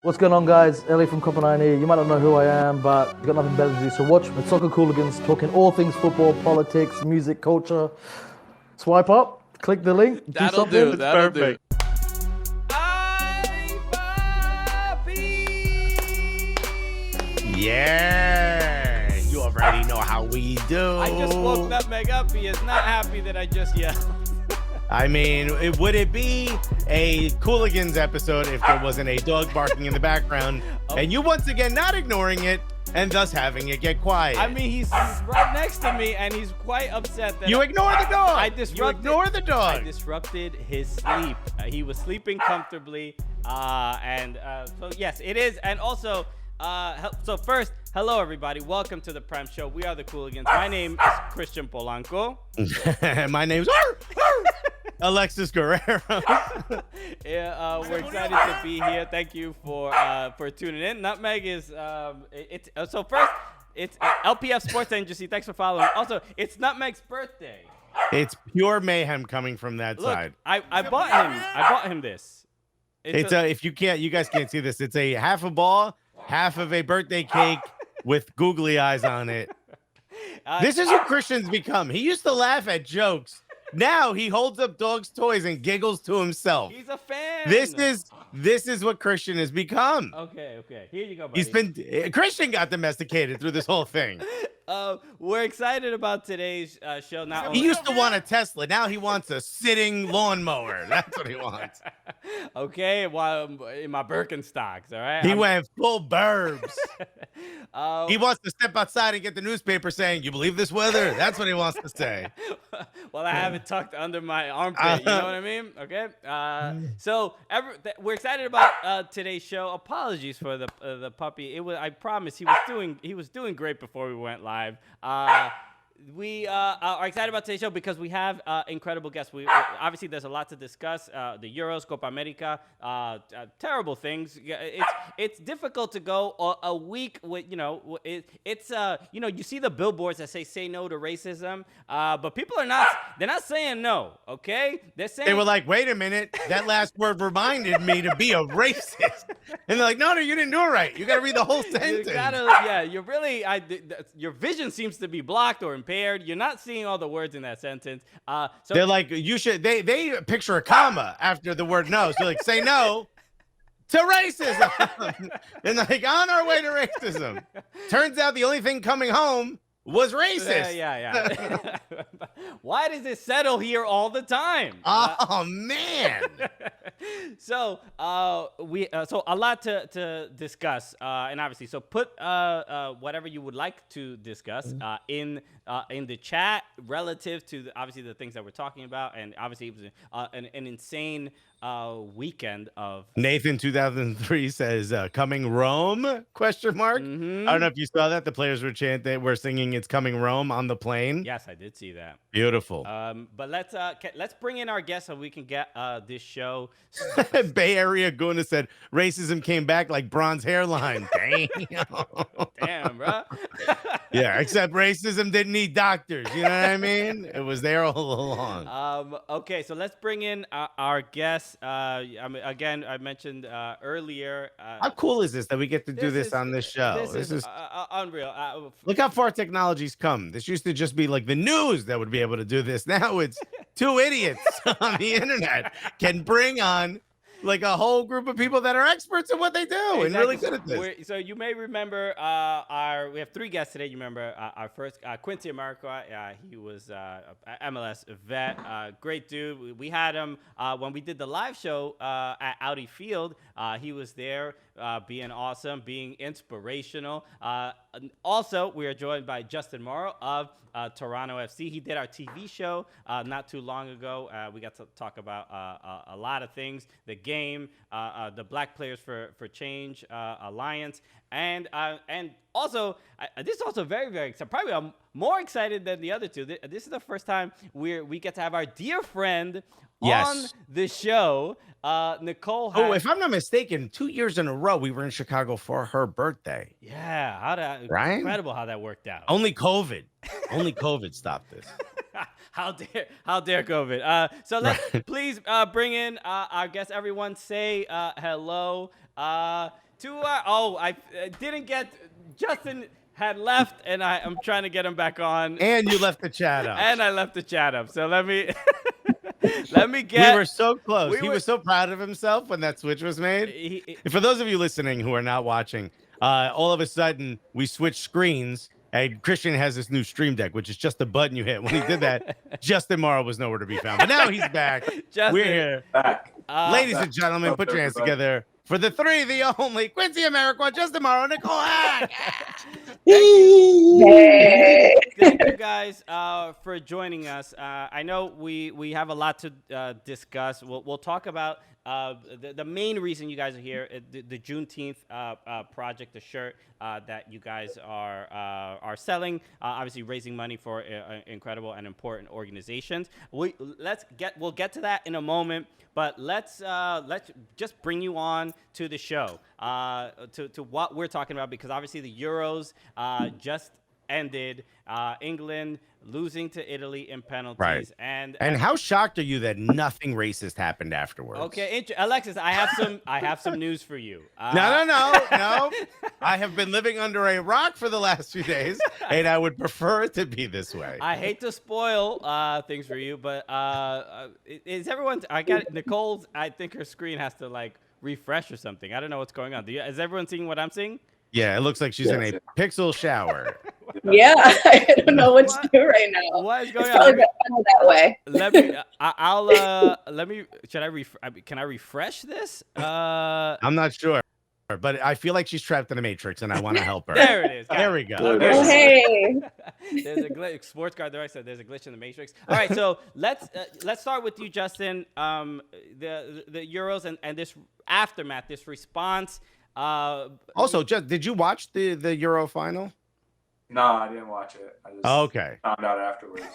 What's going on, guys? Ellie from Copenhagen here. You might not know who I am, but you've got nothing better to do. So watch the Soccer Cooligans, talking all things football, politics, music, culture. Swipe up, click the link, That'll do something. do. That'll do. Yeah, you already know how we do. I just woke Nutmeg up. He is not happy that I just yelled. I mean, would it be a Cooligans episode if there wasn't a dog barking in the background and you once again not ignoring it and thus having it get quiet? I mean, he's right next to me and he's quite upset that you ignore the dog. I disrupted. You ignore the dog. I disrupted his sleep. He was sleeping comfortably, so yes, it is. And also, so first, hello everybody. Welcome to the Prem Show. We are the Cooligans. My name is Christian Polanco. My name's Alexis Guerrero. We're excited to be here. Thank you for tuning in. Nutmeg is so first it's LPF Sports Agency. Thanks for following. Also, it's Nutmeg's birthday. It's pure mayhem coming from that Look, side. I bought him this. If you guys can't see this. It's a half a ball, half of a birthday cake with googly eyes on it. This is who Christian's become. He used to laugh at jokes. Now he holds up dogs' toys and giggles to himself. He's a fan. This is what Christian has become. Okay. Here you go, buddy. Christian got domesticated through this whole thing. We're excited about today's show. He used to want a Tesla. Now he wants a sitting lawnmower. That's what he wants. Okay, well, in my Birkenstocks, all right? He went full burbs. He wants to step outside and get the newspaper saying, "You believe this weather?" That's what he wants to say. Well, I have it tucked under my armpit. You know what I mean? Okay. So we're excited about today's show. Apologies for the puppy. I promise he was doing great before we went live. We are excited about today's show because we have incredible guests. Obviously, there's a lot to discuss. The Euros, Copa America, terrible things. It's difficult to go a week with, you see the billboards that say no to racism, but people they're not saying no, okay? They were like, wait a minute, that last word reminded me to be a racist. And they're like, no, you didn't do it right. You got to read the whole sentence. Your vision seems to be blocked or impaired. You're not seeing all the words in that sentence. So they're like, you should. They picture a comma after the word no. So like, say no to racism, and like on our way to racism. Turns out the only thing coming home was racist. Yeah. Why does it settle here all the time? Oh man. So so a lot to discuss, and obviously, so put whatever you would like to discuss in the chat relative to obviously the things that we're talking about, and obviously it was an insane weekend of Nathan 2003 says coming Rome question mark. Mm-hmm. I don't know if you saw that. The players were singing "It's Coming Rome" on the plane. Yes, I did see that. Beautiful. But let's bring in our guests so we can get this show. Bay Area Guna said racism came back like bronze hairline. Damn, bro. Yeah, except racism didn't need doctors. You know what I mean? It was there all along. Okay, so let's bring in our guests. Again, I mentioned earlier. How cool is this that we get to do this on this show? This is unreal. Look how far technology's come. This used to just be like the news that would be able to do this. Now it's two idiots on the internet can bring on like a whole group of people that are experts at what they do and really good at this. So you may remember we have three guests today. You remember our first Quincy Amarikwa. He was MLS vet, great dude. We had him when we did the live show at Audi Field. He was there being awesome, being inspirational. Also, we are joined by Justin Morrow of Toronto FC. He did our TV show not too long ago. We got to talk about a lot of things: the game, the Black Players for Change Alliance, and also this is also very, very exciting. Probably I'm more excited than the other two. This is the first time we get to have our dear friend on the show. Nicole. If I'm not mistaken, 2 years in a row we were in Chicago for her birthday. Yeah, right? Incredible how that worked out. Only COVID stopped this. How dare COVID? So let's please bring in our guest. Everyone say hello. I didn't get Justin had left, and I'm trying to get him back on. And you left the chat up. And I left the chat up. So let me get. We were so close. He was so proud of himself when that switch was made. For those of you listening who are not watching, all of a sudden we switched screens. And Christian has this new Stream Deck, which is just a button you hit. When he did that, Justin Morrow was nowhere to be found. But now he's back. We're here. Back. Ladies and gentlemen, put your hands together for the three, the only Quincy Amarikwa, Justin Morrow, Nicole. Thank you guys for joining us. I know we have a lot to discuss. We'll talk about the main reason you guys are here, the Juneteenth project, the shirt that you guys are selling, obviously raising money for incredible and important organizations. We'll get to that in a moment, but let's just bring you on to the show, to what we're talking about, because obviously the Euros just ended, England losing to Italy in penalties. Right. And how shocked are you that nothing racist happened afterwards? Okay, Alexis, I have some news for you. No. I have been living under a rock for the last few days, and I would prefer it to be this way. I hate to spoil things for you, but is everyone? I got Nicole's. I think her screen has to like refresh or something. I don't know what's going on. Is everyone seeing what I'm seeing? Yeah, it looks like she's in a pixel shower. Yeah, I don't know what to do right now. What is going it's probably on? That way. Let me. Can I refresh this? I'm not sure, but I feel like she's trapped in a matrix, and I want to help her. There it is. There we go. Oh, hey. There's a glitch. Sports card there. I said there's a glitch in the matrix. All right, so let's start with you, Justin. The Euros and this aftermath, this response. Also, did you watch the Euro final? No, I didn't watch it. I just found out afterwards.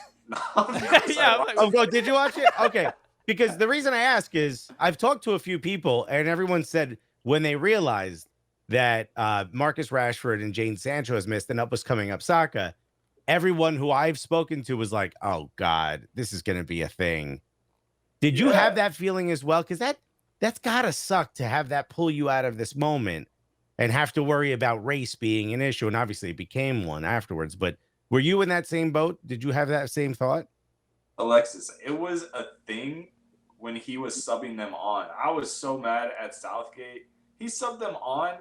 Did you watch it? Okay. Because the reason I ask is I've talked to a few people, and everyone said when they realized that Marcus Rashford and Jadon Sancho has missed and up was coming up Saka, everyone who I've spoken to was like, oh, God, this is going to be a thing. Did you have that feeling as well? Because that's got to suck to have that pull you out of this moment and have to worry about race being an issue. And obviously it became one afterwards. But were you in that same boat? Did you have that same thought? Alexis, it was a thing when he was subbing them on. I was so mad at Southgate. He subbed them on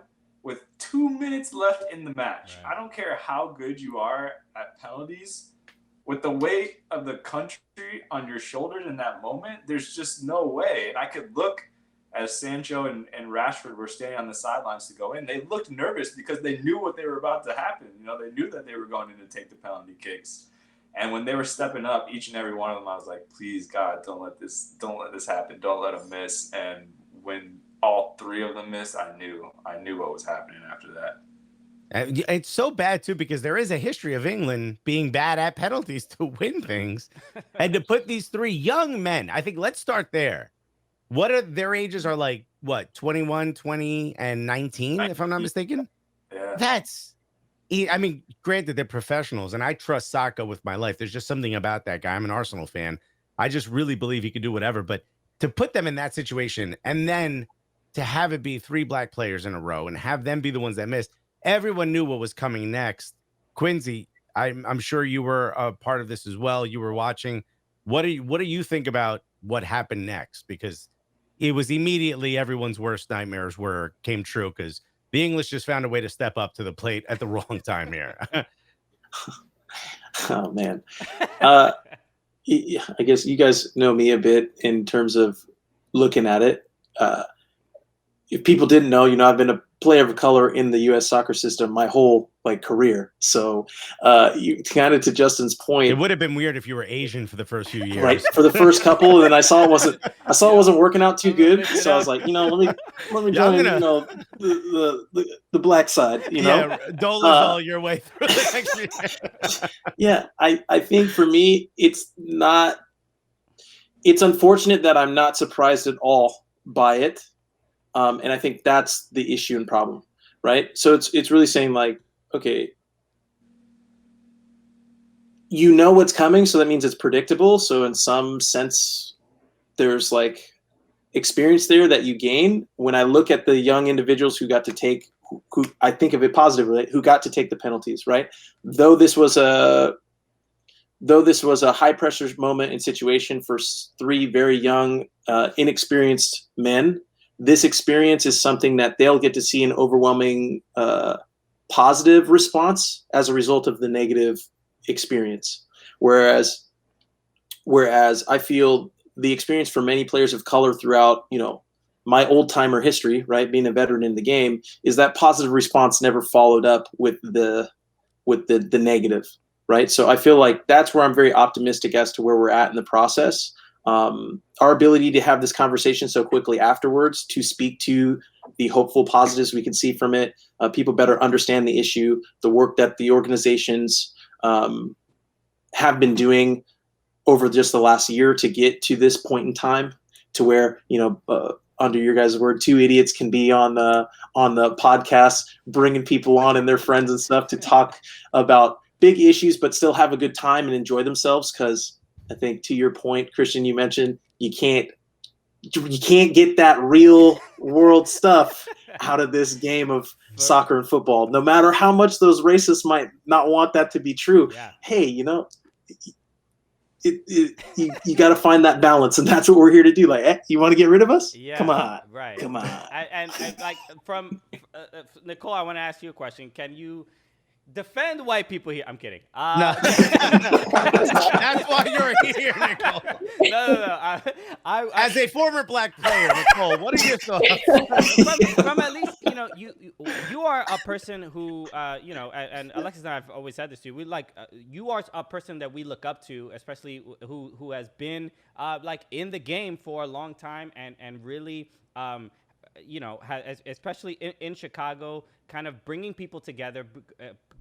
with 2 minutes left in the match. Right. I don't care how good you are at penalties. With the weight of the country on your shoulders in that moment, there's just no way. And I could look as Sancho and Rashford were standing on the sidelines to go in. They looked nervous because they knew what they were about to happen. You know, they knew that they were going in to take the penalty kicks. And when they were stepping up, each and every one of them, I was like, please, God, don't let this happen. Don't let them miss. And when all three of them missed, I knew what was happening after that. It's so bad, too, because there is a history of England being bad at penalties to win things. And to put these three young men, I think let's start there. What are their ages are like, what, 21, 20, and 19, if I'm not mistaken? Yeah. I mean, granted, they're professionals, and I trust Saka with my life. There's just something about that guy. I'm an Arsenal fan. I just really believe he could do whatever. But to put them in that situation and then to have it be three black players in a row and have them be the ones that missed, everyone knew what was coming next. Quincy, I'm sure you were a part of this as well. You were watching. What do you think about what happened next? Because it was immediately everyone's worst nightmares came true because the English just found a way to step up to the plate at the wrong time here. Oh, man. I guess you guys know me a bit in terms of looking at it. If people didn't know, I've been a player of color in the U.S. soccer system my whole career. So you kind of to Justin's point, it would have been weird if you were Asian for the first few years, right? For the first couple, and then I saw it wasn't working out too good. So I was like, let me join, the black side, Yeah, Dolezal your way through the next year. Yeah, I think for me, it's unfortunate that I'm not surprised at all by it. And I think that's the issue and problem, right? So it's really saying like, okay, what's coming, so that means it's predictable. So in some sense, there's like experience there that you gain. When I look at the young individuals who got to take, who I think of it positively, who got to take the penalties, right? Though this was a high pressure moment and situation for 3 very young, inexperienced men, this experience is something that they'll get to see an overwhelming positive response as a result of the negative experience. Whereas I feel the experience for many players of color throughout, my old timer history, right, being a veteran in the game, is that positive response never followed up with the negative, right? So I feel like that's where I'm very optimistic as to where we're at in the process. Our ability to have this conversation so quickly afterwards, to speak to the hopeful positives we can see from it, people better understand the issue, the work that the organizations have been doing over just the last year to get to this point in time, to where, under your guys' word, 2 idiots can be on the podcast, bringing people on and their friends and stuff to talk about big issues, but still have a good time and enjoy themselves. Because I think, to your point, Christian, you mentioned you can't get that real world stuff out of this game of soccer and football, no matter how much those racists might not want that to be true. Yeah. Hey, you got to find that balance, and that's what we're here to do. Like, you want to get rid of us? Yeah, come on, right. Come on. And like from Nicole, I want to ask you a question. Can you defend white people here? I'm kidding. No. That's why you're here, Nicole. No. As a former black player, Nicole, what are your thoughts? from at least, you are a person who, and Alexis and I have always said this to you. You are a person that we look up to, especially who has been in the game for a long time and really, especially in Chicago, kind of bringing people together,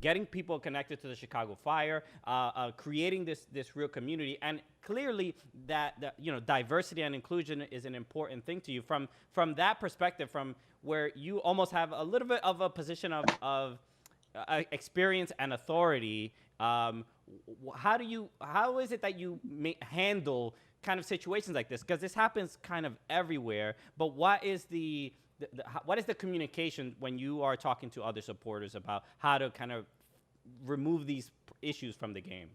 getting people connected to the Chicago Fire, creating this real community. And clearly that diversity and inclusion is an important thing to you. From that perspective, from where you almost have a little bit of a position of experience and authority, how is it that you handle kind of situations like this? Because this happens kind of everywhere. But what is the communication when you are talking to other supporters about how to kind of remove these issues from the game?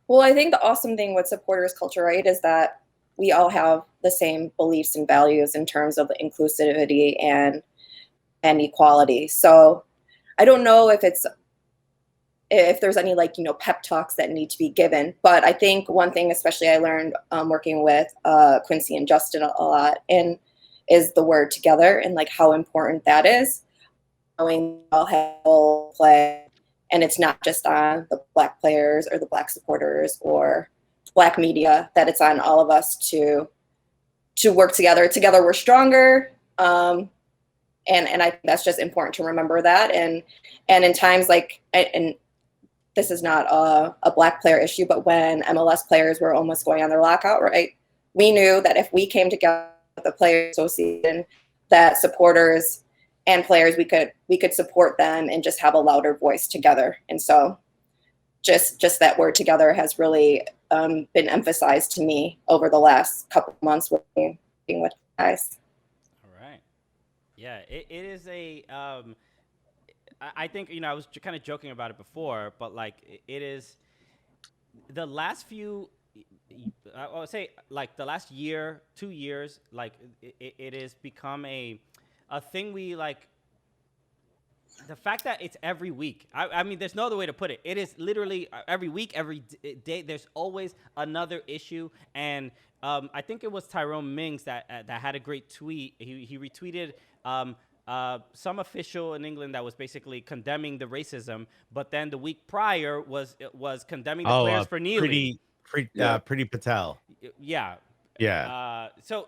Well, I think the awesome thing with supporters culture, right, is that we all have the same beliefs and values in terms of inclusivity and equality. So I don't know if there's any pep talks that need to be given, but I think one thing especially I learned working with Quincy and Justin a lot is the word together, and how important that is. Knowing we all have a role to play, and it's not just on the black players or the black supporters or black media, that it's on all of us to work together. Together we're stronger. And I think that's just important to remember that. And in times and this is not a black player issue, but when MLS players were almost going on their lockout, right? We knew that if we came together, the Players Association, that supporters and players, we could support them and just have a louder voice together. And so just that word together has really been emphasized to me over the last couple of months working with guys. All right. Yeah, it is a I think, I was kind of joking about it before, but it is the last few, I would say the last year, 2 years, it has become a thing we the fact that it's every week. I mean, there's no other way to put it. It is literally every week, every day. There's always another issue. And I think it was Tyrone Mings that had a great tweet. He retweeted some official in England that was basically condemning the racism, but then the week prior was condemning the players for kneeling. Pretty Patel. Yeah. Yeah. So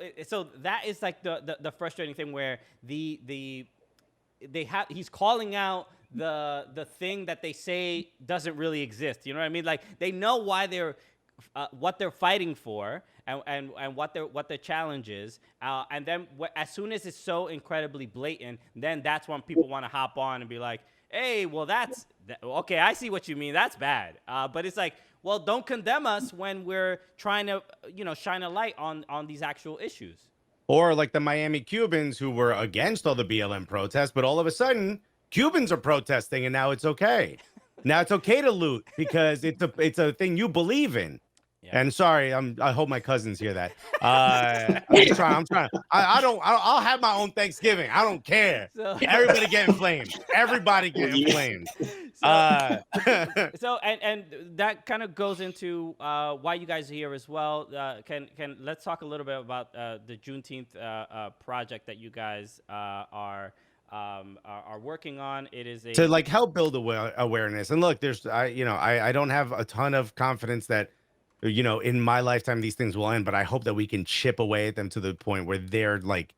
that is the frustrating thing where he's calling out the thing that they say doesn't really exist. You know what I mean? They know why they're what they're fighting for and what their challenge is. And then as soon as it's so incredibly blatant, then that's when people want to hop on and be like, hey, well, okay, I see what you mean. That's bad. But it's well, don't condemn us when we're trying to, shine a light on these actual issues. Or like the Miami Cubans who were against all the BLM protests, but all of a sudden Cubans are protesting and now it's okay. Now it's okay to loot because it's a thing you believe in. Yeah. And sorry, I hope my cousins hear that. I'm trying. I'll have my own Thanksgiving. I don't care. So, everybody getting flamed. Everybody getting flamed. So and that kind of goes into why you guys are here as well. Let's talk a little bit about the Juneteenth project that you guys are working on. It is to like help build awareness. And look, I don't have a ton of confidence that, in my lifetime, these things will end, but I hope that we can chip away at them to the point where they're like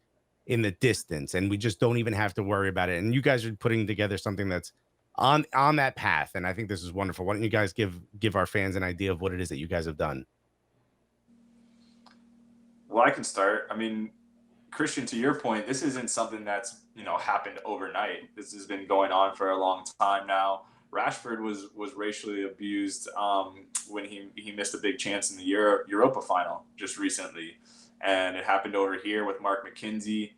in the distance and we just don't even have to worry about it. And you guys are putting together something that's on that path. And I think this is wonderful. Why don't you guys give our fans an idea of what it is that you guys have done? Well, I can start. I mean, Christian, to your point, this isn't something that's, happened overnight. This has been going on for a long time now. Rashford was racially abused when he missed a big chance in the Europa final just recently. And it happened over here with Mark McKenzie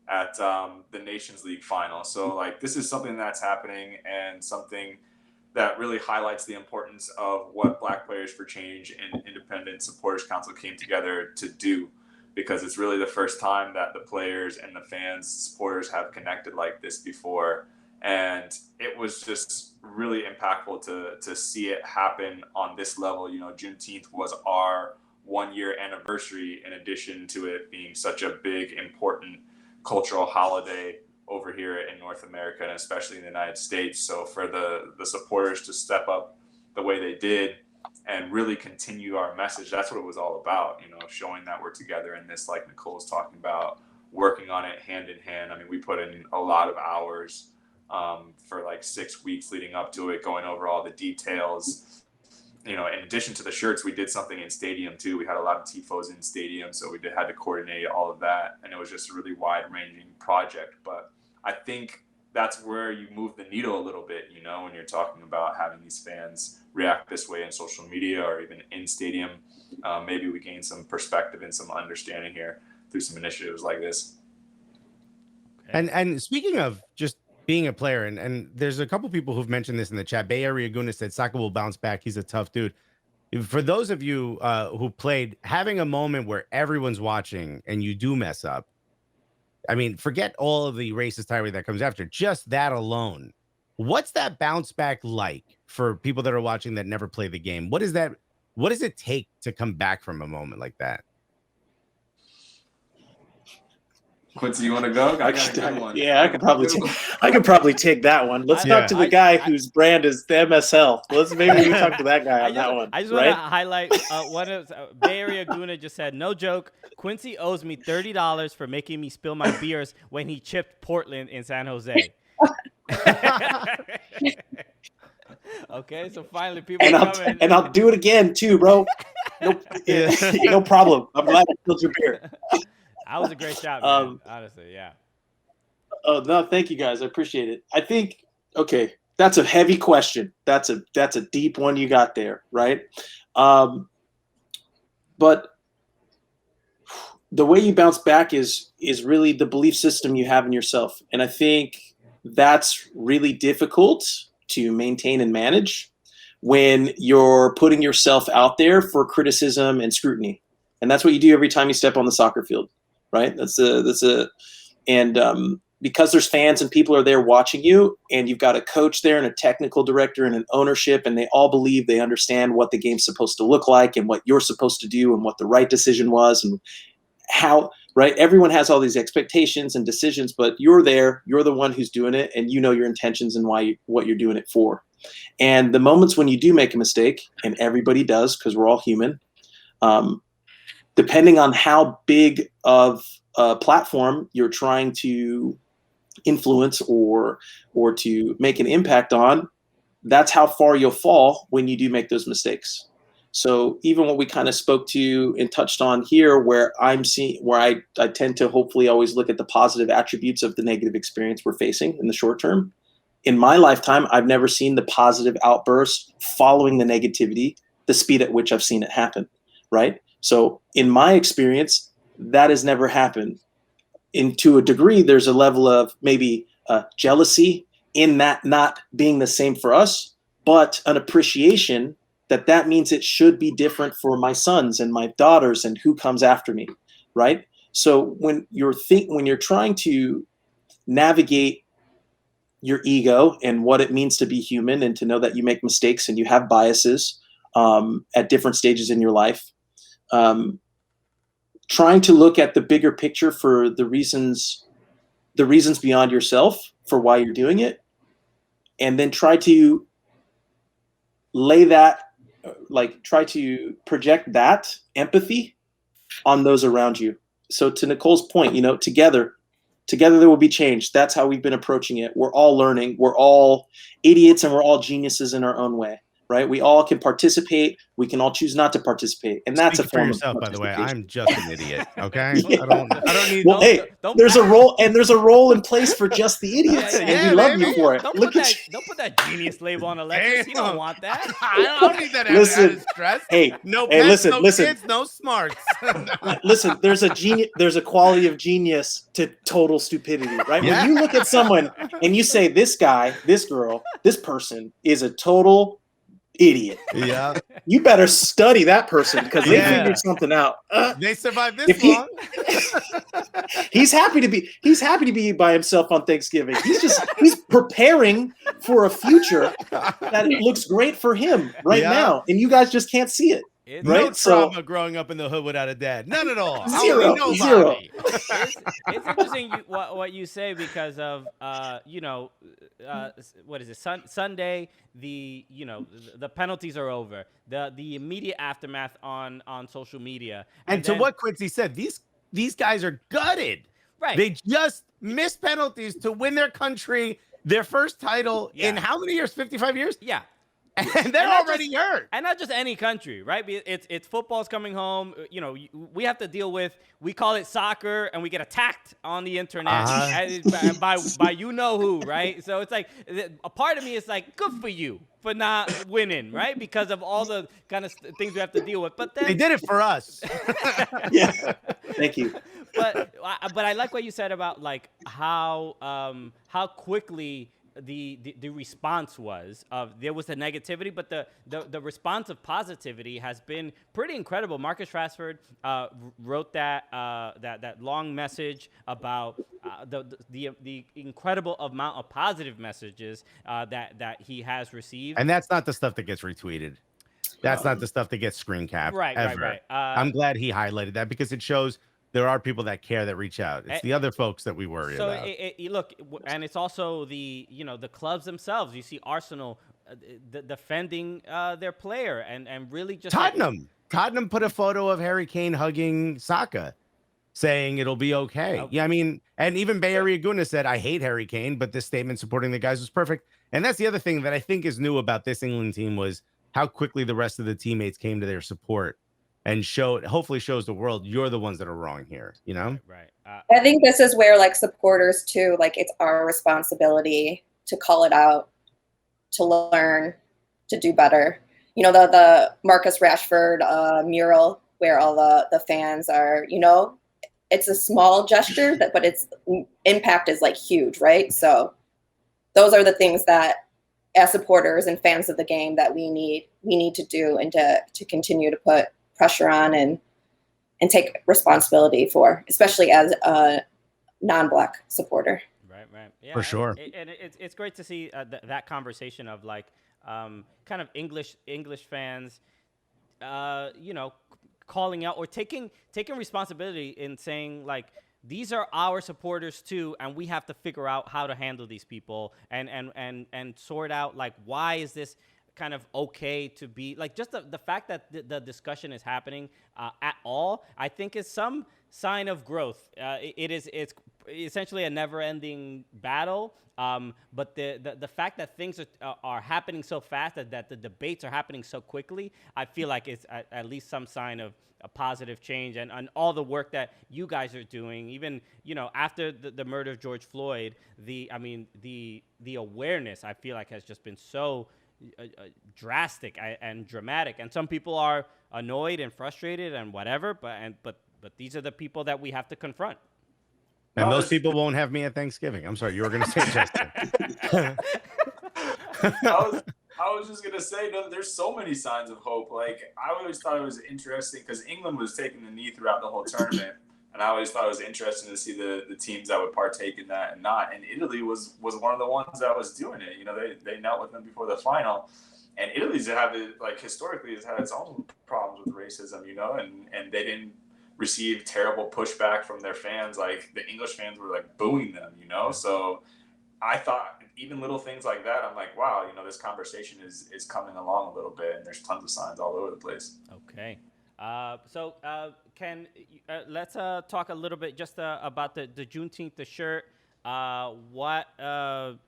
at the Nations League final. So, like, this is something that's happening and something that really highlights the importance of what Black Players for Change and Independent Supporters Council came together to do, because it's really the first time that the players and the fans, supporters have connected like this before. And it was just really impactful to see it happen on this level. Juneteenth was our 1-year anniversary, in addition to it being such a big, important cultural holiday over here in North America, and especially in the United States. So for the supporters to step up the way they did and really continue our message, that's what it was all about, showing that we're together in this, like Nicole's talking about, working on it hand in hand. I mean, we put in a lot of hours for like 6 weeks leading up to it, going over all the details. In addition to the shirts, we did something in stadium too. We had a lot of tifos in stadium, so we had to coordinate all of that. And it was just a really wide-ranging project. But I think that's where you move the needle a little bit, when you're talking about having these fans react this way in social media or even in stadium. Maybe we gain some perspective and some understanding here through some initiatives like this. Okay. And speaking of just being a player, and there's a couple people who've mentioned this in the chat. Bay Area Guna said Saka will bounce back. He's a tough dude. For those of you who played, having a moment where everyone's watching and you do mess up, I mean, forget all of the racist tirade that comes after. Just that alone. What's that bounce back like for people that are watching that never play the game? What does it take to come back from a moment like that? Quincy, you want to go? I got a good one. Yeah, I could probably take that one. Let's talk to the guy whose brand is the MSL. Maybe we talk to that guy on that one. I just want to highlight one of Bay Area Guna just said, no joke, Quincy owes me $30 for making me spill my beers when he chipped Portland in San Jose. Okay, so finally people and I'll do it again too, bro. No problem. I'm glad I spilled your beer. That was a great shot, man. Honestly, yeah. Oh no, thank you guys. I appreciate it. I think that's a heavy question. That's a deep one you got there, right? But the way you bounce back is really the belief system you have in yourself. And I think that's really difficult to maintain and manage when you're putting yourself out there for criticism and scrutiny. And that's what you do every time you step on the soccer field, right? Because there's fans and people are there watching you, and you've got a coach there and a technical director and an ownership, and they all believe they understand what the game's supposed to look like and what you're supposed to do and what the right decision was and how, right? Everyone has all these expectations and decisions, but you're there, you're the one who's doing it, and you know your intentions and what you're doing it for. And the moments when you do make a mistake, and everybody does because we're all human, depending on how big of a platform you're trying to influence or to make an impact on, that's how far you'll fall when you do make those mistakes. So even what we kind of spoke to and touched on here, where I tend to hopefully always look at the positive attributes of the negative experience we're facing in the short term. In my lifetime, I've never seen the positive outburst following the negativity, the speed at which I've seen it happen, right? So in my experience, that has never happened. to a degree, there's a level of maybe jealousy in that not being the same for us, but an appreciation that means it should be different for my sons and my daughters and who comes after me, right? So when you're trying to navigate your ego and what it means to be human and to know that you make mistakes and you have biases at different stages in your life, trying to look at the bigger picture for the reasons beyond yourself for why you're doing it, and then try to try to project that empathy on those around you. So to Nicole's point, together there will be change. That's how we've been approaching it. We're all learning. We're all idiots and we're all geniuses in our own way, right? We all can participate. We can all choose not to participate. And that's Speak a form for yourself, of by the way. participation. I'm just an idiot. Okay. Yeah. I don't need. Well, hey, there's a role in place for just the idiots, Yeah, and we love baby. you for it. Don't Look put at that. Don't put that genius label on Alexis. You don't want that. I don't need that Listen, added stress. Hey, No hey, pets, listen, no listen. kids, no smarts. Listen, there's a quality of genius to total stupidity, right? Yeah. When you look at someone and you say, this guy, this girl, this person is a total idiot, Yeah. you better study that person because they Yeah. figured something out. They survived this If he- long. He's happy to be by himself on Thanksgiving. He's preparing for a future that looks great for him right Yeah. now, and you guys just can't see it. It's, No Right? So- trauma growing up in the hood without a dad. None at all. Zero. Nobody. Zero. it's interesting what you say because of what is it Sunday the penalties are over, the immediate aftermath on social media, And to then- what Quincy said, these guys are gutted. right They just missed penalties to win their country their first title in Yeah. how many years? 55 years? yeah. And they're not already hurt. And not just any country, right? It's football's coming home. We have to deal with, we call it soccer, and we get attacked on the internet and by you know who, right? So it's like a part of me is like, good for you for not winning, right? Because of all the kind of things we have to deal with. But then They did it for us. Yeah. Thank you. but I like what you said about like how quickly the response was of there was the negativity, but the response of positivity has been pretty incredible. Marcus Rashford wrote that long message about the incredible amount of positive messages that he has received. And that's not the stuff that gets retweeted. That's not the stuff that gets screen capped. Right. I'm glad he highlighted that because it shows there are people that care, that reach out. It's the other folks that we worry about. So look, and it's also the clubs themselves. You see Arsenal defending their player and really just Tottenham put a photo of Harry Kane hugging Saka, saying it'll be okay. Yeah, I mean, and even Bay Area Guna said, I hate Harry Kane, but this statement supporting the guys was perfect. And that's the other thing that I think is new about this England team was how quickly the rest of the teammates came to their support. And hopefully shows the world you're the ones that are wrong here, Right. I think this is where like supporters too, like it's our responsibility to call it out, to learn, to do better. The Marcus Rashford mural where all the fans are, it's a small gesture, but its impact is like huge, right? So those are the things that as supporters and fans of the game that we need to do and to continue to put pressure on and take responsibility for, especially as a non-Black supporter. Right. Yeah, For sure. And it's great to see that conversation of like kind of English fans, calling out or taking responsibility in saying like, these are our supporters too, and we have to figure out how to handle these people and sort out like, why is this kind of okay to be like, just the fact that the discussion is happening at all, I think is some sign of growth. It's essentially a never-ending battle, but the fact that things are happening so fast, that the debates are happening so quickly, I feel like it's at least some sign of a positive change, and all the work that you guys are doing, even after the murder of George Floyd, the awareness I feel like has just been so drastic and dramatic, and some people are annoyed and frustrated and whatever, but these are the people that we have to confront. And No, those it's- people won't have me at Thanksgiving. I'm sorry, you were going to say Justin. I was just gonna say, no, there's so many signs of hope. Like I always thought it was interesting because England was taking the knee throughout the whole tournament, and I always thought it was interesting to see the teams that would partake in that and not. And Italy was one of the ones that was doing it. You know, they knelt with them before the final, and Italy's have it, like historically has had its own problems with racism. You know, and they didn't receive terrible pushback from their fans. Like the English fans were like booing them. You know, so I thought even little things like that, I'm like, wow, you know, this conversation is coming along a little bit, and there's tons of signs all over the place. Okay. So let's talk a little bit just about the Juneteenth, the shirt. What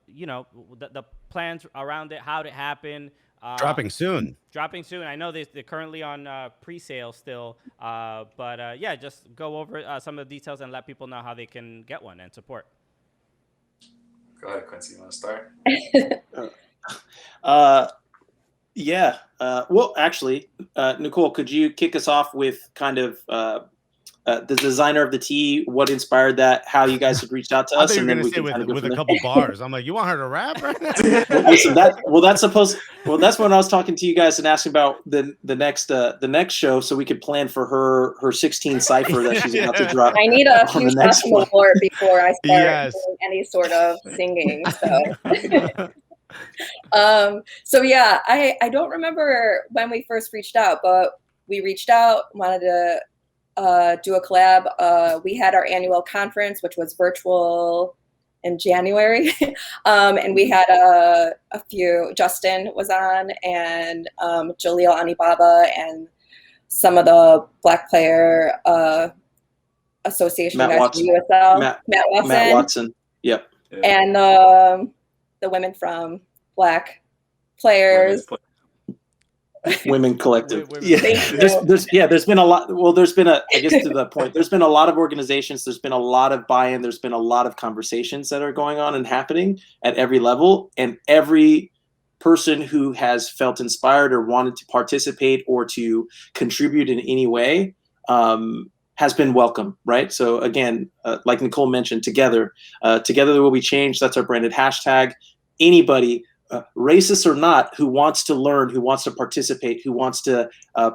you know, the plans around it, how it happened. Dropping soon. Dropping soon. I know they're currently on pre-sale still, but yeah, just go over some of the details and let people know how they can get one and support. Go ahead, Quincy. You want to start? Yeah. Well, actually, Nicole, could you kick us off with kind of the designer of the tee, what inspired that, how you guys had reached out to I us, thought you and were then going we to say can kind of go with from a there. couple bars. I'm like, you want her to rap right now? Listen, that's when I was talking to you guys and asking about the next show, so we could plan for her 16 cipher that she's about to drop. I need a on few the next shots from one. the Lord before I start Yes. doing any sort of singing. So yeah, I don't remember when we first reached out, but we reached out, wanted to do a collab. We had our annual conference, which was virtual in January, and we had a few. Justin was on, and Jaleel Anibaba, and some of the Black Player Association Matt guys Watson. from USL, Matt Watson. Yep. and the women from Black Players. Women Collective. Women Yeah. Collective. There's been a lot. Well, there's been I guess to the point, there's been a lot of organizations. There's been a lot of buy-in. There's been a lot of conversations that are going on and happening at every level. And every person who has felt inspired or wanted to participate or to contribute in any way has been welcome, right? So again, like Nicole mentioned, together there will be change. That's our branded hashtag. Anybody, racist or not, who wants to learn, who wants to participate, who wants to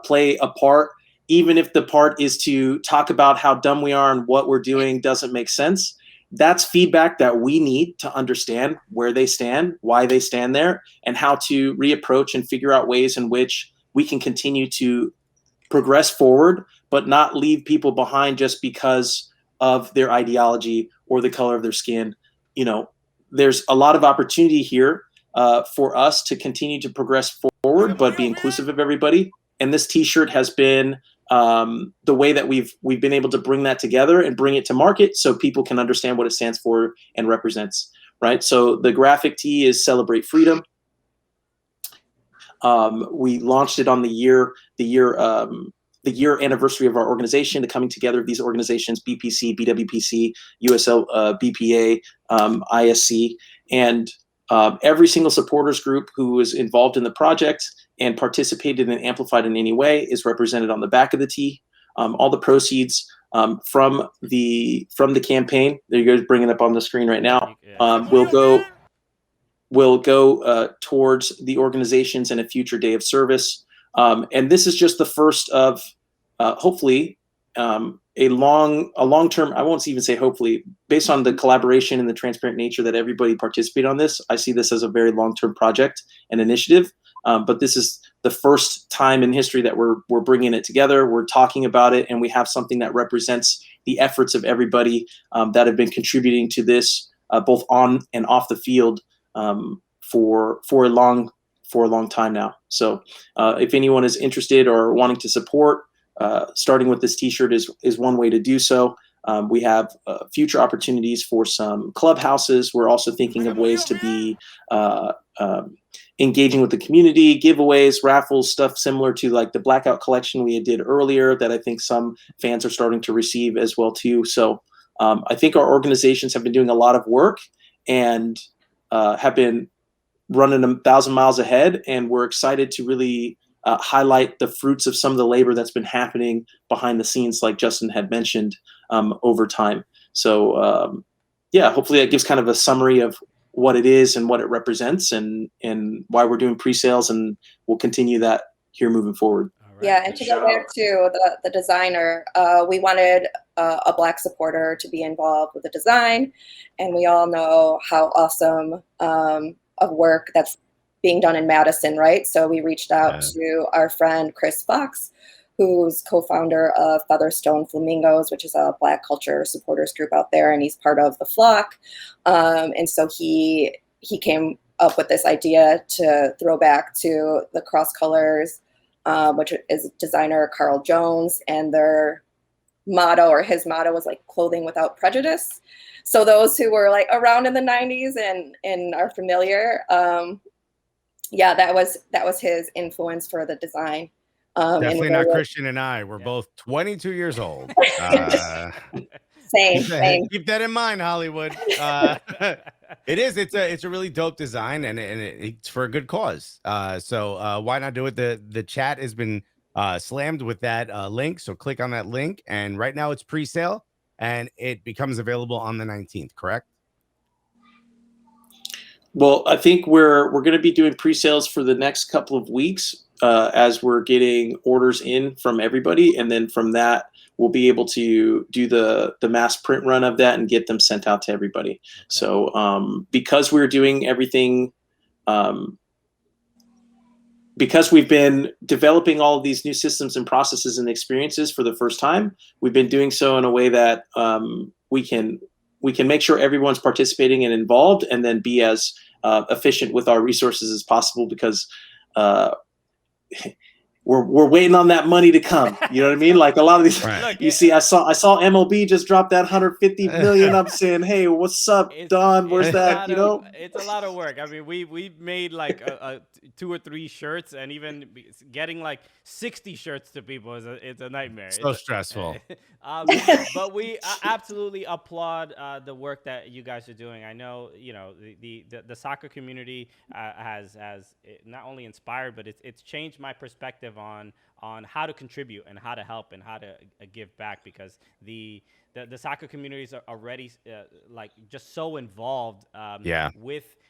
play a part, even if the part is to talk about how dumb we are and what we're doing doesn't make sense, that's feedback that we need to understand where they stand, why they stand there, and how to reapproach and figure out ways in which we can continue to progress forward, but not leave people behind just because of their ideology or the color of their skin. You know, there's a lot of opportunity here for us to continue to progress forward, but be inclusive of everybody. And this T-shirt has been the way that we've been able to bring that together and bring it to market, so people can understand what it stands for and represents. Right. So the graphic tee is Celebrate Freedom. We launched it on the year anniversary of our organization, the coming together of these organizations: BPC, BWPC, BPA, ISC, and every single supporters group who was involved in the project and participated and amplified in any way is represented on the back of the tee. All the proceeds from the campaign, there you go, bring it up on the screen right now, will go towards the organizations in a future day of service. And this is just the first of hopefully a long-term, I won't even say hopefully, based on the collaboration and the transparent nature that everybody participated on this, I see this as a very long-term project and initiative. But this is the first time in history that we're bringing it together. We're talking about it, and we have something that represents the efforts of everybody that have been contributing to this, both on and off the field, for a long time now. So if anyone is interested or wanting to support, starting with this T-shirt is one way to do so. We have future opportunities for some clubhouses. We're also thinking of ways to be engaging with the community, giveaways, raffles, stuff similar to like the Blackout collection we did earlier that I think some fans are starting to receive as well too. So I think our organizations have been doing a lot of work and have been running 1,000 miles ahead, and we're excited to really highlight the fruits of some of the labor that's been happening behind the scenes, like Justin had mentioned, over time. So yeah, hopefully that gives kind of a summary of what it is and what it represents and why we're doing pre-sales, and we'll continue that here moving forward. All right. Yeah, and to go back to the designer, we wanted a Black supporter to be involved with the design, and we all know how awesome of work that's being done in Madison, right? So we reached out to our friend Chris Fox, who's co-founder of Featherstone Flamingos, which is a Black culture supporters group out there, and he's part of the Flock. And so he came up with this idea to throw back to the cross colors, which is designer Carl Jones, and their motto, or his motto, was like clothing without prejudice. So those who were like around in the 90s and are familiar, yeah, that was his influence for the design. Definitely not Christian and I. We're both 22 years old. Same. Keep that in mind, Hollywood. It is. It's a really dope design, and it's for a good cause. So why not do it? The chat has been slammed with that link. So click on that link, and right now it's pre-sale, and it becomes available on the 19th. Correct? Well, I think we're going to be doing pre-sales for the next couple of weeks as we're getting orders in from everybody, and then from that we'll be able to do the mass print run of that and get them sent out to everybody. Okay. So because we're doing everything, because we've been developing all of these new systems and processes and experiences for the first time, we've been doing so in a way that we can make sure everyone's participating and involved, and then be as efficient with our resources as possible, because we're waiting on that money to come. You know what I mean? Like a lot of these, right. You see, I saw MLB just drop that 150 million. I'm saying, hey, what's up, Don? Where's that? You know, it's a lot of work. I mean, we made like 2 or 3 shirts, and even getting like 60 shirts to people it's a nightmare. So stressful. But we absolutely applaud the work that you guys are doing. I know, you know, the soccer community has not only inspired, but it's changed my perspective on how to contribute and how to help and how to give back, because the soccer communities are already like just so involved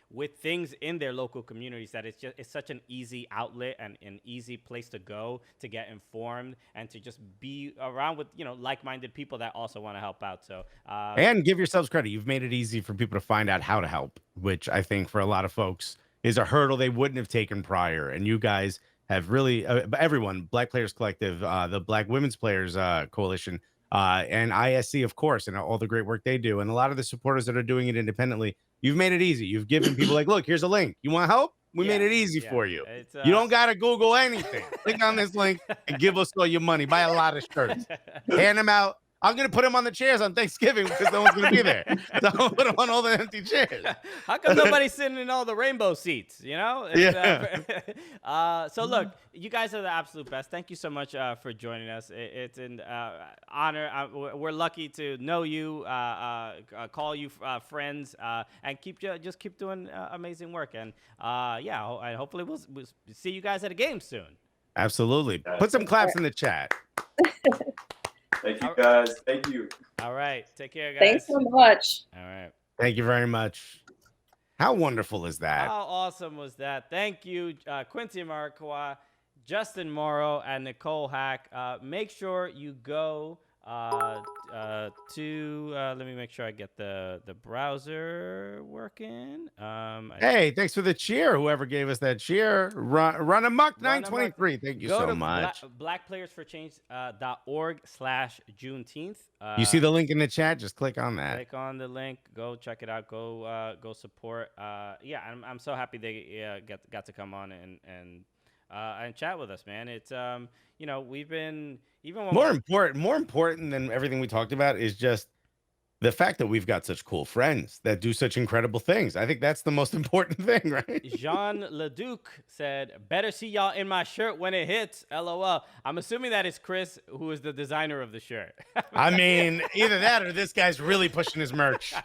with things in their local communities that it's such an easy outlet and an easy place to go to get informed and to just be around with, you know, like-minded people that also want to help out. So and give yourselves credit. You've made it easy for people to find out how to help, which I think for a lot of folks is a hurdle they wouldn't have taken prior. And you guys have really everyone, Black Players Collective, the Black Women's Players Coalition, and ISC, of course, and all the great work they do, and a lot of the supporters that are doing it independently. You've made it easy. You've given people like, look, here's a link. You want help? We made it easy for you. You don't got to Google anything. Click on this link and give us all your money. Buy a lot of shirts. Hand them out. I'm going to put them on the chairs on Thanksgiving because no one's going to be there. So I'll put them on all the empty chairs. How come nobody's sitting in all the rainbow seats, you know? So look, you guys are the absolute best. Thank you so much for joining us. It's an honor. We're lucky to know you, call you friends, and keep doing amazing work. And and hopefully we'll see you guys at a game soon. Absolutely. Put some claps in the chat. Thank you, guys. Thank you. All right. Take care, guys. Thanks so much. All right. Thank you very much. How wonderful is that? How awesome was that? Thank you, Quincy Amarikwa, Justin Morrow, and Nicole Hack. Make sure you go to let me make sure I get the browser working. Hey, thanks for the cheer. Whoever gave us that cheer, run amok 923. Thank you so much. blackplayersforchange.org/Juneteenth. You see the link in the chat? Just click on that. Click on the link. Go check it out. Go support. I'm so happy they got to come on and chat with us, man. It's you know, we've been even when more important than everything we talked about is just the fact that we've got such cool friends that do such incredible things. I think that's the most important thing, right? Jean Leduc said, "Better see y'all in my shirt when it hits." LOL. I'm assuming that is Chris, who is the designer of the shirt. I mean, either that or this guy's really pushing his merch.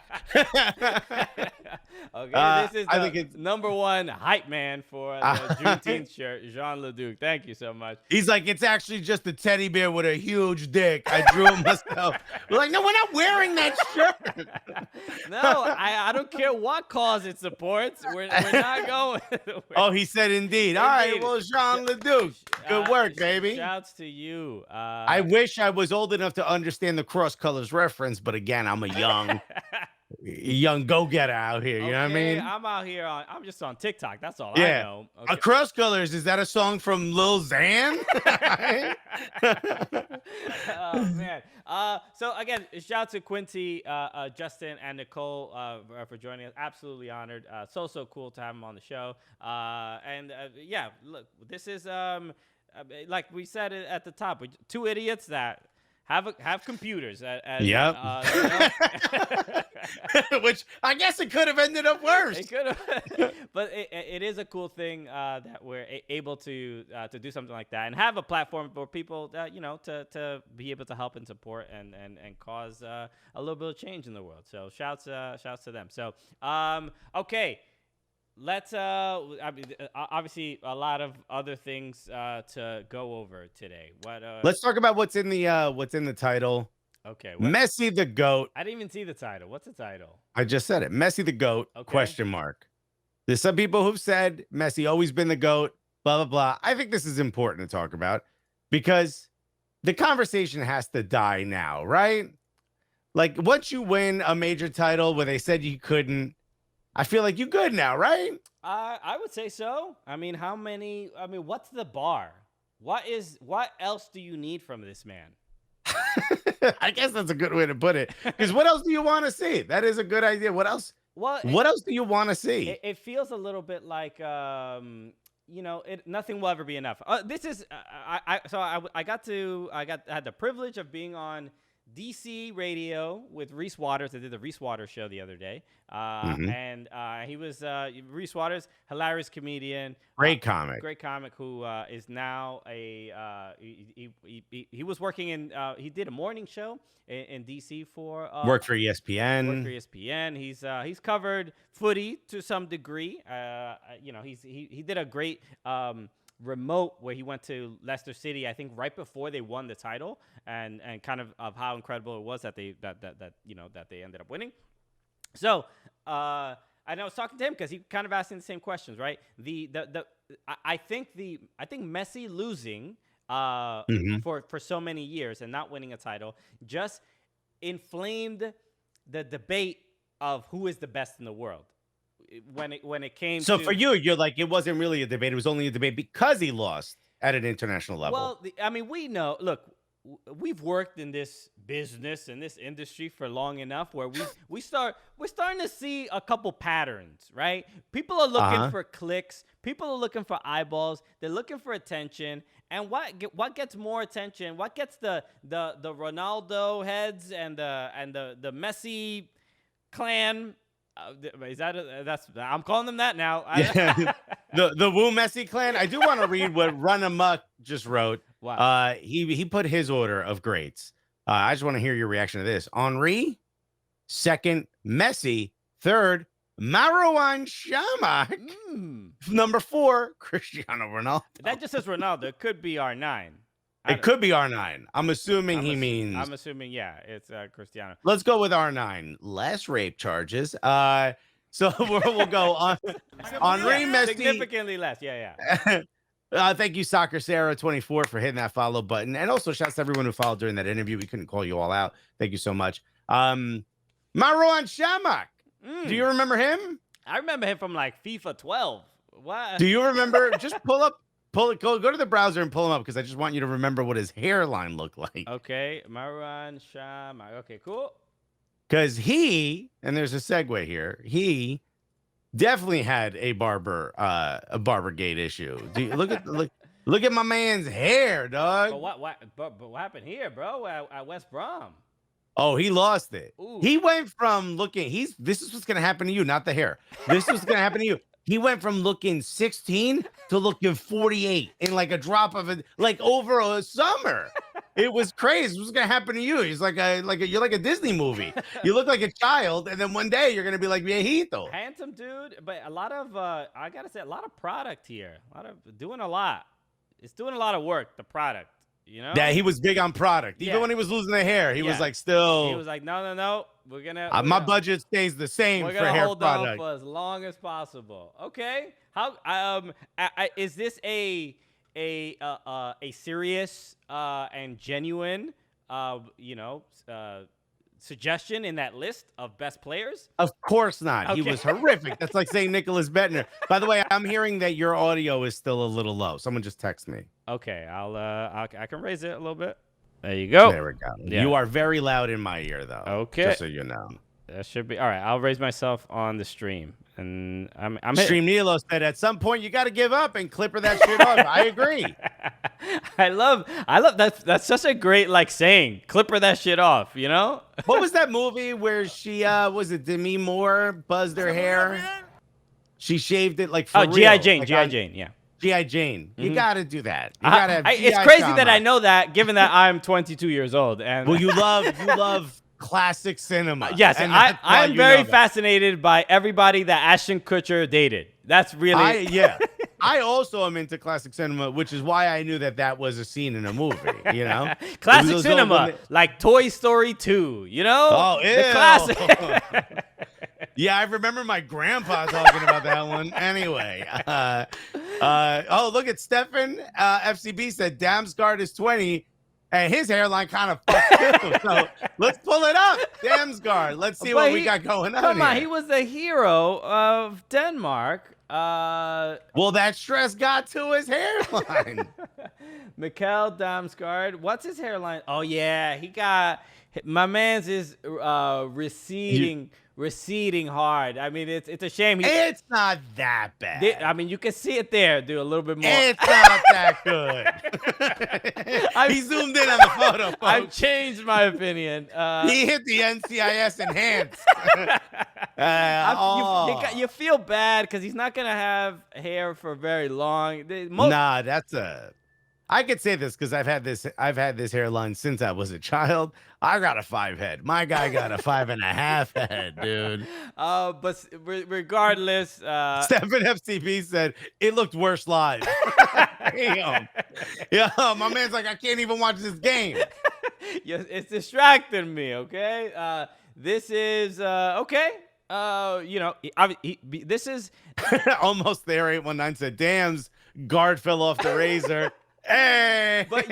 Okay, this is I think it's #1 hype man for the Juneteenth shirt, Jean Leduc. Thank you so much. He's like, it's actually just a teddy bear with a huge dick. I drew it myself. We're like, no, we're not wearing that shirt. No, I don't care what cause it supports. We're not going. Oh, he said indeed. All right, Indeed. well, Jean Leduc, good work, baby. Shouts to you. I wish I was old enough to understand the cross colors reference, but again, I'm a young go-getter out here. You know what I mean? I'm out here I'm just on TikTok. That's all Yeah. I know. Okay. Cross colors, is that a song from Lil Xan? Oh man. So again, shout out to Quincy, Justin, and Nicole for joining us. Absolutely honored. So cool to have them on the show. Yeah, look, this is like we said at the top, two idiots that have computers. Yep. Which I guess it could have ended up worse. It could have, but it is a cool thing that we're able to do something like that and have a platform for people that to be able to help and support and cause a little bit of change in the world. So shouts to them. So okay. Let's obviously a lot of other things to go over today. Let's talk about what's in the title. Okay. Messi the GOAT. I didn't even see the title. What's the title? I just said it. Messi the GOAT, Okay. question mark. There's some people who've said Messi always been the GOAT, blah, blah, blah. I think this is important to talk about because the conversation has to die now, right? Like once you win a major title where they said you couldn't, I feel like you're good now, right? I would say so. I mean, what's the bar? What else do you need from this man? I guess that's a good way to put it. Because what else do you want to see? That is a good idea. What else? Well, what else do you want to see? It feels a little bit like nothing will ever be enough. This is I had the privilege of being on DC radio with Reese Waters. I did the Reese Waters show the other day. And he was Reese Waters, hilarious comedian. Great comic who is now he was working in, he did a morning show in DC for work for ESPN. He's covered footy to some degree. He did a great remote where he went to Leicester City, I think right before they won the title, and kind of how incredible it was that they ended up winning. So and I was talking to him because he kind of asking the same questions, right? I think Messi losing for so many years and not winning a title just inflamed the debate of who is the best in the world. When it came so to, for you're like, it wasn't really a debate. It was only a debate because he lost at an international level. Well, we know, look, we've worked in this business, in this industry for long enough where we're starting to see a couple patterns, right? People are looking for clicks. People are looking for eyeballs. They're looking for attention. And what gets more attention? What gets the Ronaldo heads and the Messi clan? I'm calling them that now. Yeah. the Woo Messi clan. I do want to read what Run Amok just wrote. Wow. He put his order of greats. I just want to hear your reaction to this. Henri, second, Messi, third, Marouane Chamakh, number 4, Cristiano Ronaldo. That just says Ronaldo. It could be R9. It could be R9. I'm assuming he means. I'm assuming, yeah, it's Cristiano. Let's go with R9. Less rape charges. So we'll go on. Henri Messi. Significantly less. Yeah. Thank you, Soccer Sarah 24 for hitting that follow button, and also shouts to everyone who followed during that interview. We couldn't call you all out. Thank you so much. Marouane Chamakh. Do you remember him? I remember him from like FIFA 12. What? Do you remember? Just pull it. Go to the browser and pull him up because I just want you to remember what his hairline looked like. Okay, Marouane Chamakh. Okay, cool. Because and there's a segue here. He definitely had a barbergate issue. Do you look at my man's hair, dog? But what happened here, bro? At West Brom. Oh, he lost it. Ooh. He went from looking. This is what's gonna happen to you, not the hair. This is what's gonna happen to you. He went from looking 16 to looking 48 in like a drop of it, like over a summer. It was crazy. What's gonna happen to you? He's you're like a Disney movie. You look like a child, and then one day you're gonna be like viejito. Handsome dude, but a lot of a lot of product here. It's doing a lot of work. The product. You know? Yeah, he was big on product. Even Yeah. when he was losing the hair, he was Yeah. like, still. He was like, no, we're gonna. My budget stays the same We're for gonna hair hold on product. for as long as possible. Okay. How is this a serious and genuine suggestion in that list of best players? Of course not. Okay. He was horrific. That's like saying Nicholas Bettner. By the way, I'm hearing that your audio is still a little low. Someone just text me. Okay, I can raise it a little bit. There you go. There we go. Yeah. You are very loud in my ear, though. Okay. Just so you know. That should be all right. I'll raise myself on the stream, and I'm Stream Nilo said at some point you got to give up and clipper that shit off. I agree. I love that. That's such a great saying. Clipper that shit off. You know. What was that movie where she was it Demi Moore buzzed her hair? She shaved it like for real. G.I. Jane. Like G.I. Jane. Yeah. G.I. Jane. You Mhm. got to do that. You got to have it's G.I. crazy Shama. that I know that, given that I'm 22 years old. And Well, you love classic cinema. yes, and that's why I'm you very know that. fascinated by everybody that Ashton Kutcher dated. That's really I also am into classic cinema, which is why I knew that was a scene in a movie. You know, classic It was cinema, like Toy Story 2. You know, Oh, the ew. classic. Yeah, I remember my grandpa talking about that one. Anyway, look at Stefan. FCB said Damsgaard is 20, and his hairline kind of fucked too. So let's pull it up, Damsgaard. Let's see what we got going on. Come on, here. he was the hero of Denmark. Well, that stress got to his hairline. Mikkel Damsgaard. What's his hairline? Oh yeah, he got my man's is receding hard. I mean, it's a shame. It's not that bad. I mean, you can see it there, dude. A little bit more. It's not that good. He zoomed in on the photo, folks. I've changed my opinion. He hit the NCIS enhanced. You feel bad because he's not gonna have hair for very long. Nah, I could say this because I've had this hairline since I was a child. I got a 5 head. My guy got a 5.5 head, dude. But regardless, Stephen FCB said it looked worse live. Damn. Yeah, my man's like, I can't even watch this game. it's distracting me. Okay, this is okay. This is Almost there. 819 said, "Damn's guard fell off the razor." Hey, but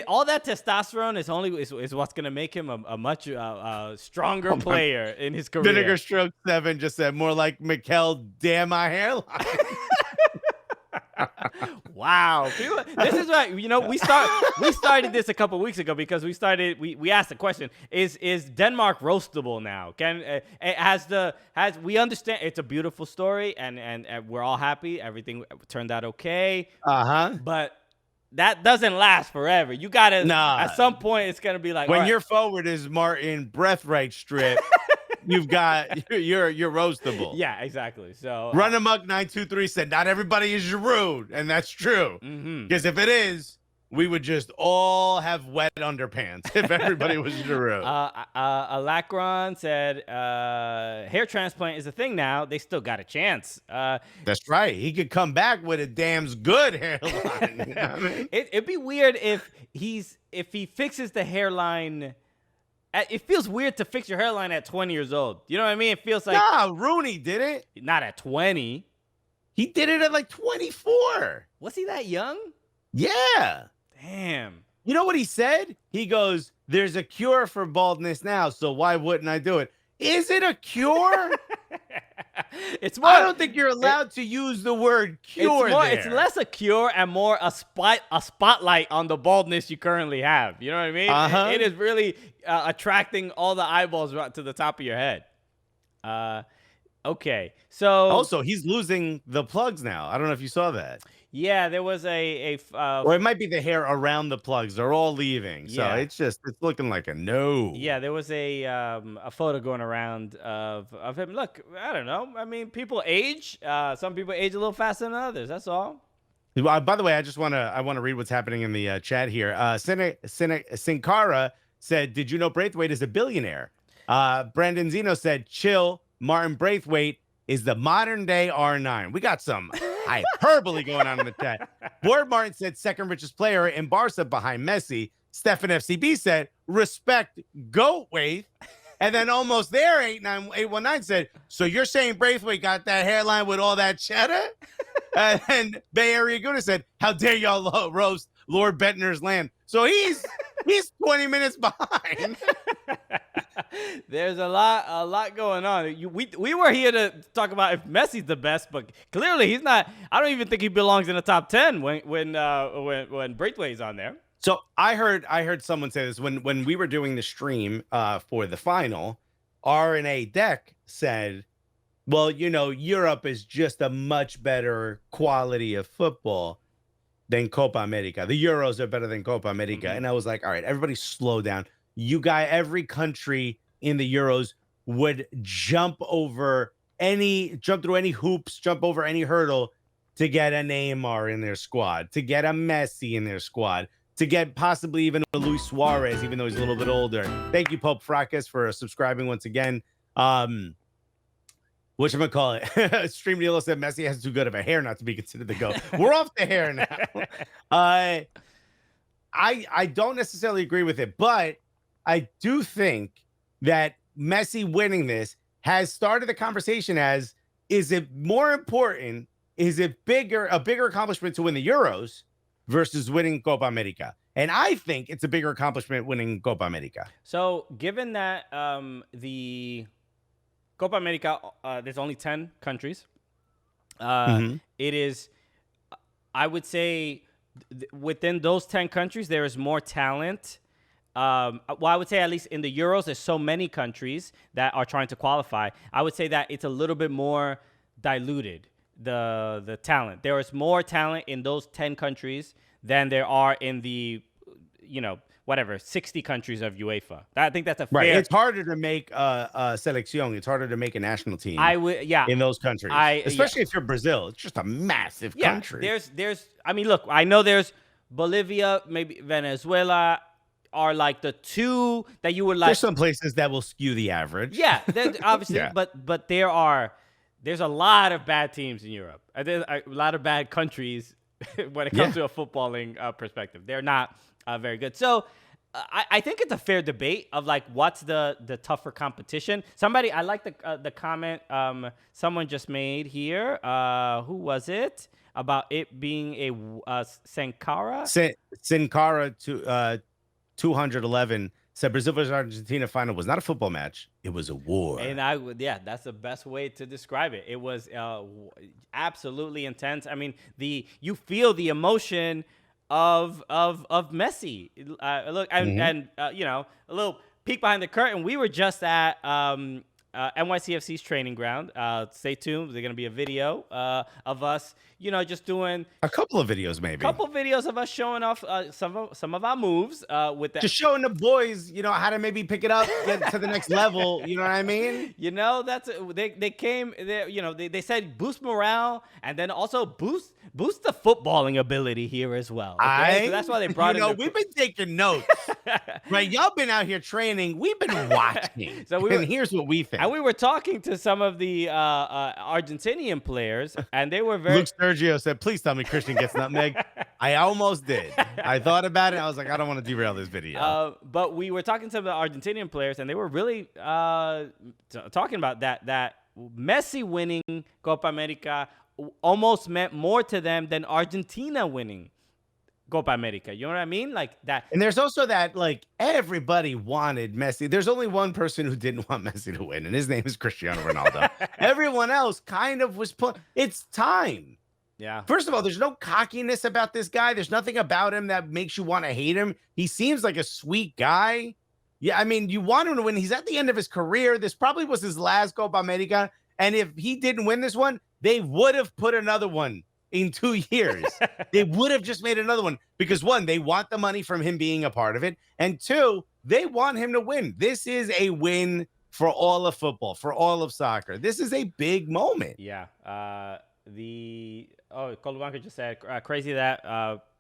all that testosterone is what's gonna make him a much stronger player in his career. Vinegar Stroke 7 just said more like Mikkel. Damn my hairline. Wow, this is right. We started this a couple weeks ago because we asked the question: Is Denmark roastable now? We understand it's a beautiful story and we're all happy. Everything turned out okay. But that doesn't last forever. You gotta at some point it's gonna be like when all right. your forward is Martin Breathright strip. You've got you're roastable. Yeah, exactly. So Run Amok 923 said not everybody is Giroud, and that's true. Because if it is, we would just all have wet underpants if everybody was Giroud. Alacron said hair transplant is a thing now. They still got a chance. That's right. He could come back with a damn good hairline. You know what I mean? It'd be weird if he fixes the hairline. It feels weird to fix your hairline at 20 years old. You know what I mean? It feels like Rooney did it. Not at 20. He did it at like 24. Was he that young? Yeah. Damn. You know what he said? He goes, "There's a cure for baldness now, so why wouldn't I do it?" Is it a cure? It's more. I don't think you're allowed to use the word cure. It's less a cure and more a spotlight on the baldness you currently have. You know what I mean? It is really attracting all the eyeballs right to the top of your head. Okay, so also he's losing the plugs now. I don't know if you saw that. Yeah, there was or it might be the hair around the plugs. They're all leaving, so it's looking like a no. Yeah, there was a photo going around of him. Look, I don't know. I mean, people age. Some people age a little faster than others. That's all. By the way, I want to read what's happening in the chat here. Sinkara said, "Did you know Braithwaite is a billionaire?" Brandon Zeno said, "Chill, Martin Braithwaite is the modern day R9. We got some hyperbole going on in the chat. Ward Martin said second richest player in Barca behind Messi. Stefan FCB said respect Goatwaith. And then almost there, 819 said, so you're saying Braithwaite got that hairline with all that cheddar? And then Bay Area Gouda said, how dare y'all roast Lord Bettner's land? So he's 20 minutes behind. There's a lot going on. We were here to talk about if Messi's the best, but clearly he's not. I don't even think he belongs in the top 10 when Braithwaite's on there. So I heard someone say this when we were doing the stream for the final. R&A Deck said, well, Europe is just a much better quality of football than Copa America. The Euros are better than Copa America. And I was like, all right, everybody slow down. Every country in the Euros would jump through any hoops, jump over any hurdle to get a Neymar in their squad, to get a Messi in their squad, to get possibly even a Luis Suarez, even though he's a little bit older. Thank you, Pope Fracas, for subscribing once again. Whatchamacallit? Stream Dealer said Messi has too good of a hair not to be considered the GOAT. We're off the hair now. I don't necessarily agree with it, but I do think that Messi winning this has started the conversation as, is it more important? Is it a bigger accomplishment to win the Euros versus winning Copa America? And I think it's a bigger accomplishment winning Copa America. So given that the Copa America, there's only 10 countries. It is, I would say, within those 10 countries, there is more talent. Well, I would say at least in the Euros, there's so many countries that are trying to qualify. I would say that it's a little bit more diluted, the talent. There is more talent in those 10 countries than there are in the, 60 countries of UEFA. I think that's a fair... Right. It's harder to make a selección. It's harder to make a national team. In those countries, especially if you're Brazil. It's just a massive country. Look, I know there's Bolivia, maybe Venezuela are like the two that you would like. There's some places that will skew the average. Yeah, obviously, but there's a lot of bad teams in Europe. There's a lot of bad countries when it comes to a footballing perspective. They're not very good. So I think it's a fair debate of like what's the tougher competition. I like the comment someone just made here. Who was it? About it being a Sankara? Sankara to 211 said Brazil versus Argentina final was not a football match. It was a war. And that's the best way to describe it. It was absolutely intense. I mean, you feel the emotion of Messi. Look, and a little peek behind the curtain. We were just at NYCFC's training ground. Stay tuned. There's going to be a video of us, just doing a couple of videos, maybe. A couple of videos of us showing off some of our moves with that. Just showing the boys, how to maybe pick it up, get to the next level. You know what I mean? They came there. They said boost morale and then also boost the footballing ability here as well. Okay? So that's why they brought in. We've been taking notes, right? Y'all been out here training. We've been watching. And here's what we think. And we were talking to some of the Argentinian players, and they were very. Luke Sergio said, "Please tell me Christian gets nutmeg." I almost did. I thought about it. I was like, I don't want to derail this video. But we were talking to the Argentinian players, and they were really talking about that Messi winning Copa America almost meant more to them than Argentina winning Copa America. You know what I mean? Like that. And there's also that, like, everybody wanted Messi. There's only one person who didn't want Messi to win, and his name is Cristiano Ronaldo. Everyone else kind of was it's time. Yeah. First of all, there's no cockiness about this guy. There's nothing about him that makes you want to hate him. He seems like a sweet guy. Yeah, I mean, you want him to win. He's at the end of his career. This probably was his last Copa America. And if he didn't win this one, they would have put another one in 2 years. They would have just made another one because, one, they want the money from him being a part of it. And two, they want him to win. This is a win for all of football, for all of soccer. This is a big moment. Yeah. Colubanco just said, crazy that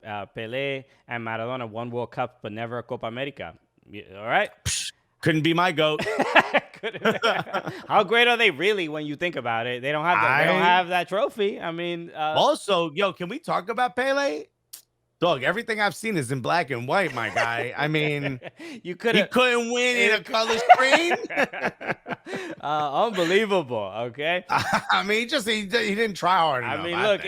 Pelé and Maradona won World Cup, but never a Copa America. All right. Couldn't be my goat. How great are they really when you think about it? They don't have that. They don't have that trophy. I mean, also, yo, can we talk about Pele? Dog, everything I've seen is in black and white, my guy. I mean, he couldn't win in a color screen. Unbelievable. Okay. I mean, he didn't try hard enough. I mean, look,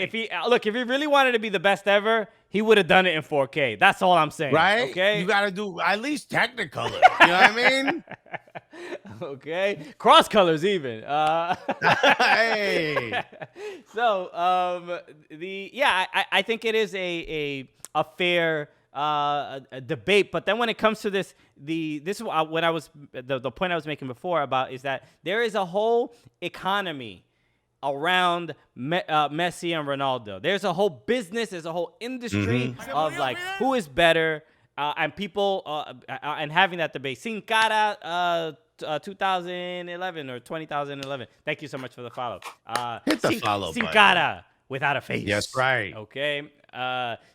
if he really wanted to be the best ever, he would have done it in 4K. That's all I'm saying. Right? Okay. You got to do at least Technicolor. You know what I mean? Okay. Cross colors even. Hey. So, I think it is a fair a debate, but then when it comes to this is what I was the point I was making before about is that there is a whole economy around Messi and Ronaldo. There's a whole business, there's a whole industry of like who is better, and people and having that debate. Sin Cara 2011 or 2011. Thank you so much for the follow. Hit the follow Sin button. Cara without a face. Yes, right. Okay.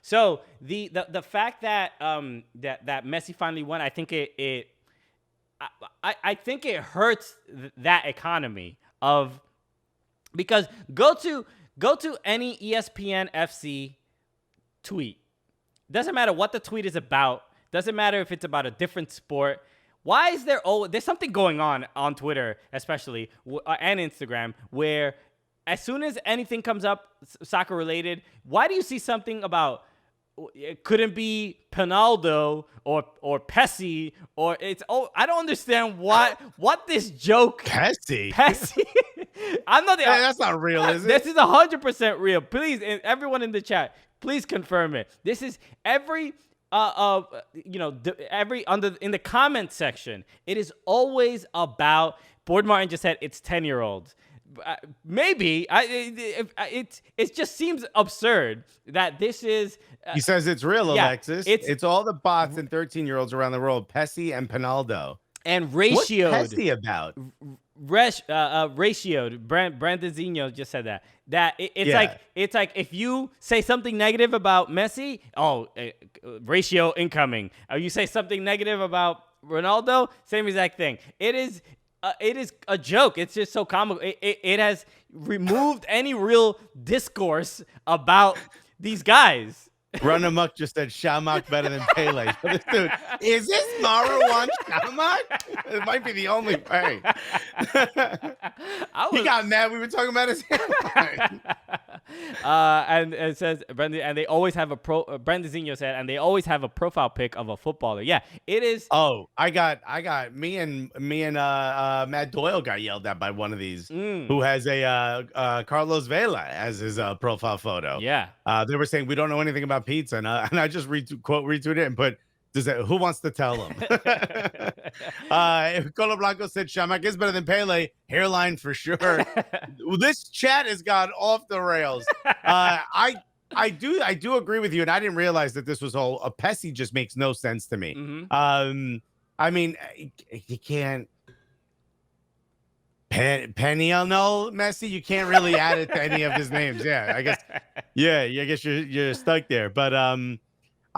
So the fact that that Messi finally won, I think I think it hurts that economy of, because go to any ESPN FC tweet. Doesn't matter what the tweet is about. Doesn't matter if it's about a different sport. Why is there's something going on Twitter, especially, and Instagram, where as soon as anything comes up soccer related, why do you see something about it couldn't be Penaldo or Pessi or I don't understand what this joke Pessi. I'm not that's not real, is it? This is 100% real. Please, everyone in the chat, please confirm it. This is every in the comment section. It is always about. Board Martin just said it's 10-year-olds. Maybe it just seems absurd that this is. He says it's real, Alexis. It's all the bots and 13-year-olds around the world, Pessi and Penaldo. And ratioed. What's Pessi about? Ratioed. Brandon Zinho just said that. It's like if you say something negative about Messi, ratio incoming. You say something negative about Ronaldo, same exact thing. It is a joke. It's just so comical. It has removed any real discourse about these guys. Run Amok just said Shamak better than Pele. So this dude, is this Morrow on Shamak? It might be the only way. He got mad. We were talking about his hairline. And it says Brendan, and they always have Brendan Zinho said, and they always have a profile pic of a footballer. Yeah, it is. Oh, I got me and Matt Doyle got yelled at by one of these who has a Carlos Vela as his profile photo. Yeah, they were saying we don't know anything about pizza, and I just retweeted it and put. Who wants to tell him? Colo Blanco said Shamak is better than Pele. Hairline for sure. This chat has gone off the rails. I do agree with you, and I didn't realize that this was all a Pessi. Just makes no sense to me. Mm-hmm. I mean, you can't Penaldo Messi. You can't really add it to any of his names. Yeah, I guess. Yeah, I guess you're stuck there. But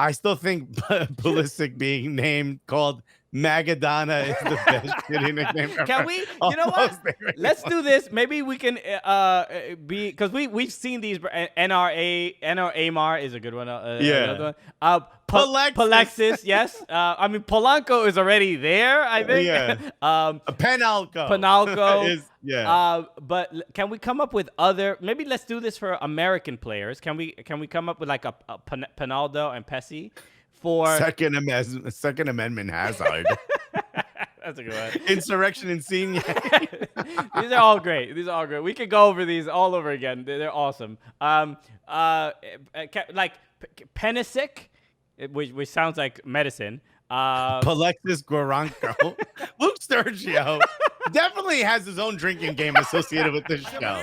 I still think Pulisic being called Magadona is the best shitty nickname ever. Can we? You know what? Let's do this. Maybe we can because we've seen these. NRA Mar is a good one. Yeah. Palexis, yes. I mean Polanco is already there. I think. Yeah. Penaldo is. Yeah. But can we come up with other? Maybe let's do this for American players. Can we come up with like a Penaldo and Pessi for Second Amendment Hazard? That's a good one. Insurrection Insigne. These are all great. We could go over these all over again. They're awesome. Like Penisic, which sounds like medicine. Palexis Guaranco. Luke Sturgio definitely has his own drinking game associated with this show.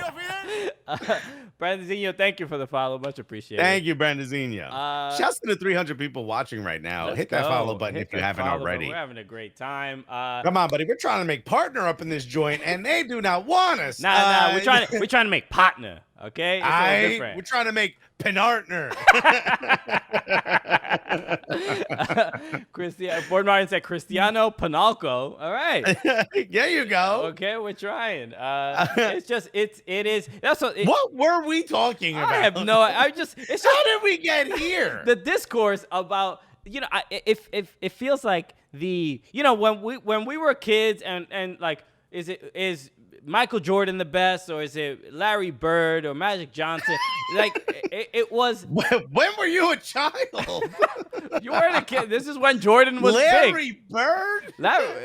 Brandonzinho, thank you for the follow. Much appreciated. Thank you, Brandonzinho. Shouts to the 300 people watching right now. Hit that follow button if you haven't already. We're having a great time. Come on, buddy. We're trying to make partner up in this joint, and they do not want us. Nah. We're trying to make partner. Okay. We're trying to make Penartner. Ford Martin said Cristiano Penaldo. All right. There you go. Okay, we're trying. It is. What were we talking about? I have no. How did we get here? The discourse about it feels like when we were kids and like is Michael Jordan the best, or is it Larry Bird or Magic Johnson? Like it was. When were you a child? You weren't a kid. This is when Jordan was Larry big. Bird?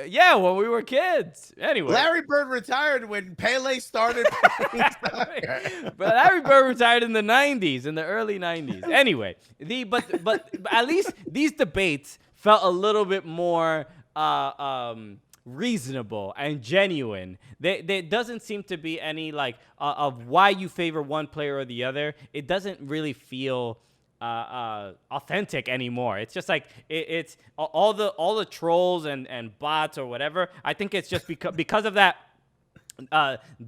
Yeah, when we were kids. Anyway, Larry Bird retired when Pele started. But Larry Bird retired in the '90s, in the early '90s. Anyway, but at least these debates felt a little bit more reasonable and genuine. There doesn't seem to be any like of why you favor one player or the other. It doesn't really feel authentic anymore. It's just like it's all the trolls and bots or whatever. I think it's just because of that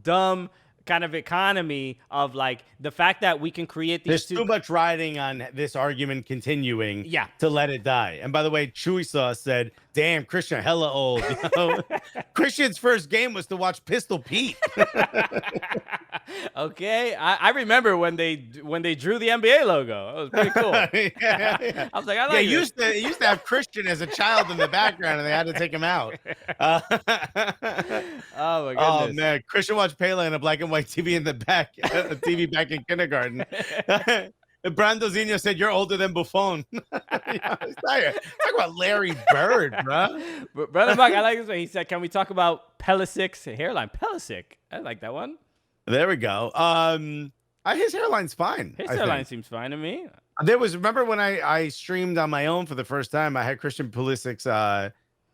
dumb kind of economy of like the fact that we can create these. There's too much riding on this argument continuing to let it die. And by the way, Chewy Sauce said, damn, Christian hella old. Christian's first game was to watch Pistol Pete. Okay, I remember when they drew the NBA logo. It was pretty cool. Yeah. I was like, I like it used to have Christian as a child in the background, and they had to take him out. Oh my goodness. Oh man, Christian watched Pele on a black and white TV in the back, a TV back in kindergarten. Brandozinho said, "You're older than Buffon." Talk about Larry Bird, bro. Brother Buck, I like this one. He said, "Can we talk about Pelisic's hairline?" Pelisic, I like that one. There we go. His hairline's fine. His hairline seems fine to me. Remember when I streamed on my own for the first time? I had Christian Pulisic's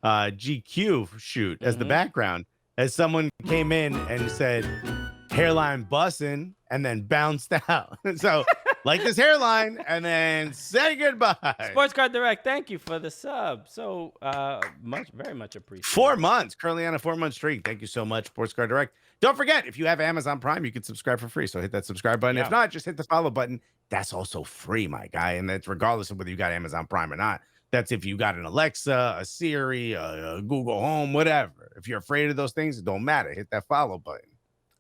GQ shoot as the background, as someone came in and said, hairline bussin', and then bounced out. So like this hairline and then say goodbye. Sports Card Direct, thank you for the sub. So very much appreciated. 4 months, currently on a 4-month streak. Thank you so much, Sports Card Direct. Don't forget, if you have Amazon Prime, you can subscribe for free. So hit that subscribe button. Yeah. If not, just hit the follow button. That's also free, my guy. And that's regardless of whether you got Amazon Prime or not. That's if you got an Alexa, a Siri, a Google Home, whatever. If you're afraid of those things, it don't matter. Hit that follow button.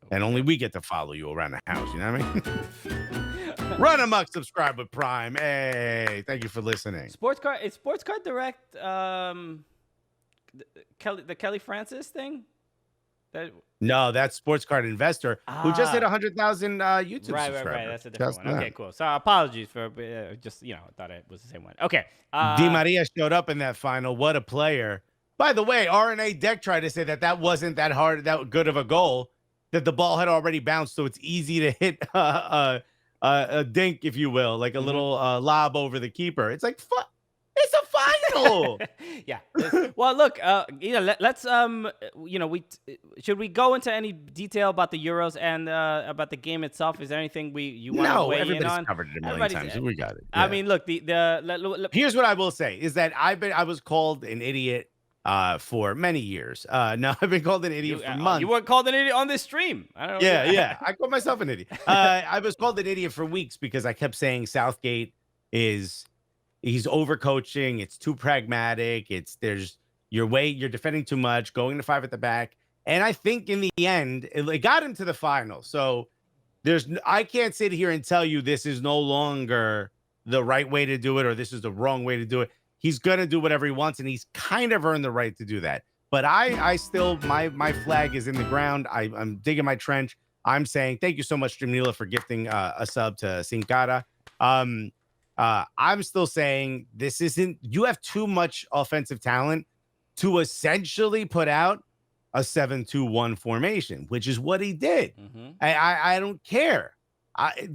Okay. And only we get to follow you around the house. You know what I mean? Run amok, subscribe with Prime. Hey, thank you for listening. Sports Card Direct, the Kelly Francis thing? No, that's Sports Card Investor, who just hit 100,000 YouTube subscribers. Right. That's a different one. Okay, cool. So apologies for just, thought it was the same one. Okay. Di Maria showed up in that final. What a player. By the way, RNA Deck tried to say that wasn't that good of a goal, that the ball had already bounced, so it's easy to hit a dink, if you will, like a little lob over the keeper. It's like, it's a final. Yeah. Well, look, let's should we go into any detail about the Euros and about the game itself? Is there anything you want to weigh in on? Covered it a million times. We got it. Yeah. I mean, look, here's what I will say is that I was called an idiot for many years. No, I've been called an idiot for months. You weren't called an idiot on this stream. I don't know. Yeah. I called myself an idiot. I was called an idiot for weeks because I kept saying Southgate he's overcoaching. It's too pragmatic. You're defending too much, going to 5 at the back. And I think in the end, it got him to the final. So I can't sit here and tell you this is no longer the right way to do it, or this is the wrong way to do it. He's going to do whatever he wants, and he's kind of earned the right to do that. But I still, my flag is in the ground. I'm digging my trench. I'm saying thank you so much, Jamila, for gifting a sub to Sin Cara. I'm still saying you have too much offensive talent to essentially put out a 7-2-1 formation, which is what he did. Mm-hmm. I don't care.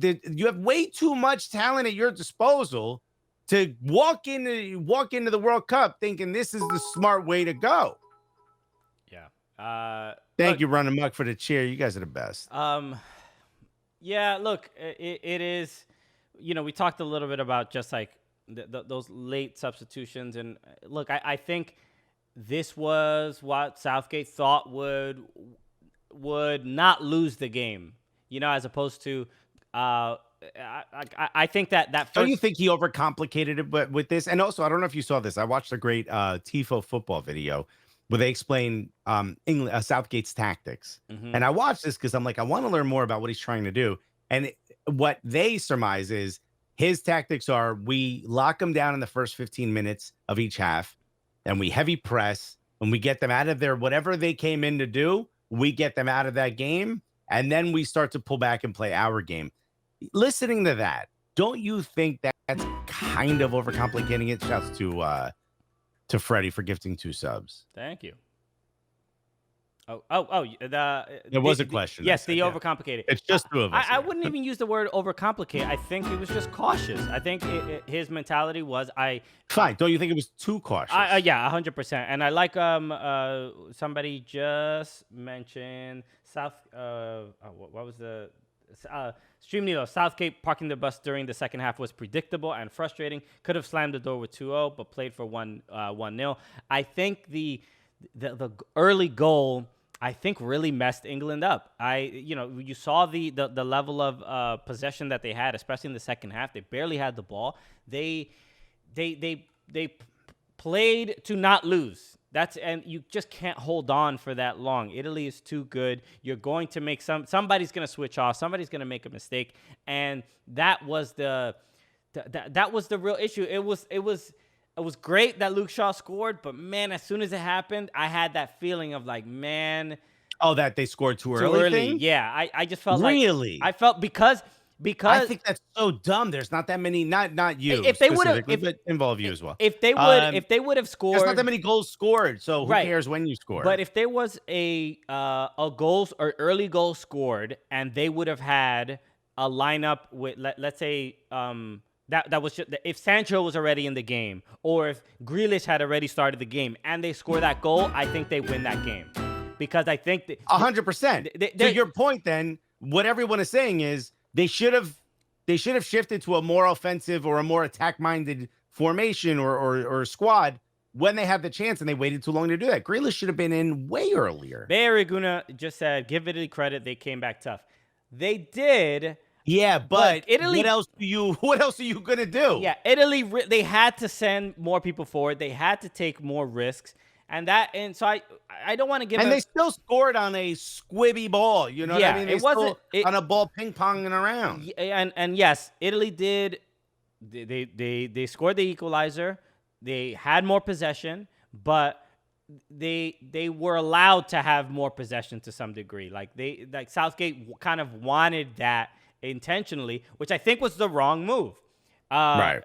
You have way too much talent at your disposal to walk into the World Cup thinking this is the smart way to go. Yeah. Thank you, Run Amok, for the cheer. You guys are the best. Yeah, look, it is, we talked a little bit about just like those late substitutions. And look, I think this was what Southgate thought would not lose the game, as opposed to, I think that first. Don't you think he overcomplicated it but with this? And also, I don't know if you saw this. I watched a great Tifo football video where they explain Southgate's tactics. Mhm. And I watched this because I'm like, I want to learn more about what he's trying to do. And what they surmise is his tactics are we lock them down in the first 15 minutes of each half, and we heavy press, and we get them out of there. Whatever they came in to do, we get them out of that game, and then we start to pull back and play our game. Listening to that, don't you think that's kind of overcomplicating it? Shouts to Freddie for gifting 2 subs. Thank you. There was a question. Yes, said, the overcomplicated. It's just 2 of us. I wouldn't even use the word overcomplicate. I think it was just cautious. I think his mentality was fine. Don't you think it was too cautious? Yeah, 100%. And I like somebody just mentioned what was the Stream Nilo, Southgate parking the bus during the second half was predictable and frustrating. Could have slammed the door with 2-0, but played for 1-0. I think the early goal, I think, really messed England up. You saw the level of possession that they had, especially in the second half. They barely had the ball. They played to not lose. And you just can't hold on for that long. Italy is too good. You're going to make somebody's going to switch off. Somebody's going to make a mistake, and that was the real issue. It was great that Luke Shaw scored, but man, as soon as it happened, I had that feeling of like, man. Oh, that they scored too early. Thing? Yeah, I just felt really. I felt because I think that's so dumb. There's not that many. Not you. If they would have, but involve you as well. If they would have scored, there's not that many goals scored. So who cares when you score? But if there was a goals or early goal scored, and they would have had a lineup with let's say that was just, if Sancho was already in the game, or if Grealish had already started the game, and they score that goal, I think they win that game, because I think 100%. To your point, then what everyone is saying is. They should have shifted to a more offensive or a more attack-minded formation or squad when they had the chance, and they waited too long to do that. Grealish should have been in way earlier. Bay Reguna just said, give Italy credit, they came back tough. They did. Yeah, but Italy. What else are you gonna do? Yeah, Italy. They had to send more people forward. They had to take more risks. And so I don't want to give. And they still scored on a squibby ball. You know what I mean? It wasn't on a ball ping-ponging around. And yes, Italy did. They scored the equalizer. They had more possession, but they were allowed to have more possession to some degree. Like Southgate kind of wanted that intentionally, which I think was the wrong move. Right.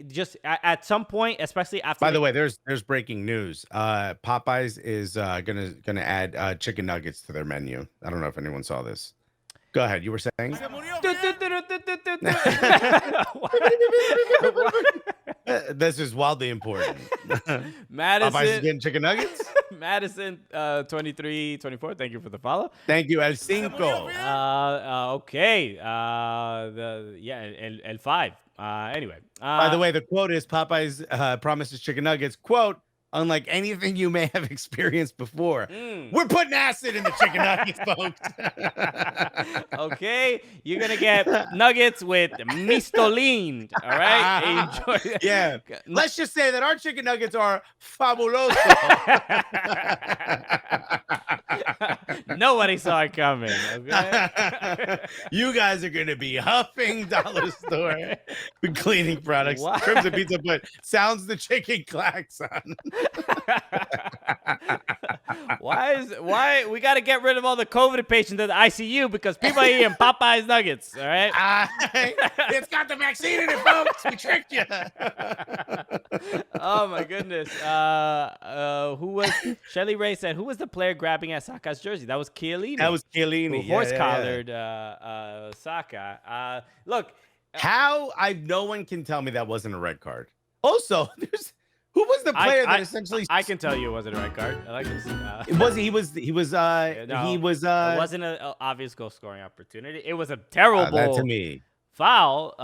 Just at some point, especially after. By the way, there's breaking news. Popeyes is gonna add chicken nuggets to their menu. I don't know if anyone saw this. Go ahead. You were saying. This is wildly important. Madison Popeyes is getting chicken nuggets. Madison 2324. Thank you for the follow. Thank you, El Cinco. Okay. El 5. Anyway. By the way, the quote is Popeyes promises chicken nuggets. Quote, unlike anything you may have experienced before. We're putting acid in the chicken nuggets, folks. Okay. You're going to get nuggets with mistolin. All right. Enjoy. Yeah. Let's just say that our chicken nuggets are fabuloso. Nobody saw it coming. Okay? You guys are going to be huffing dollar store with cleaning products. What? Crimson Pizza put sounds the chicken klaxon. Why we got to get rid of all the COVID patients at the ICU because people are eating Popeyes nuggets, all right? It's got the vaccine in it, folks. We tricked you. Oh my goodness. Who was Shelly Ray said, who was the player grabbing at Saka's jersey? That was Chiellini. Who horse-collared Saka. Look. No one can tell me that wasn't a red card. Also, Who was the player that essentially? I can tell you it wasn't a red card. I like this. He was. It wasn't an obvious goal scoring opportunity. It was a terrible that to me. Foul.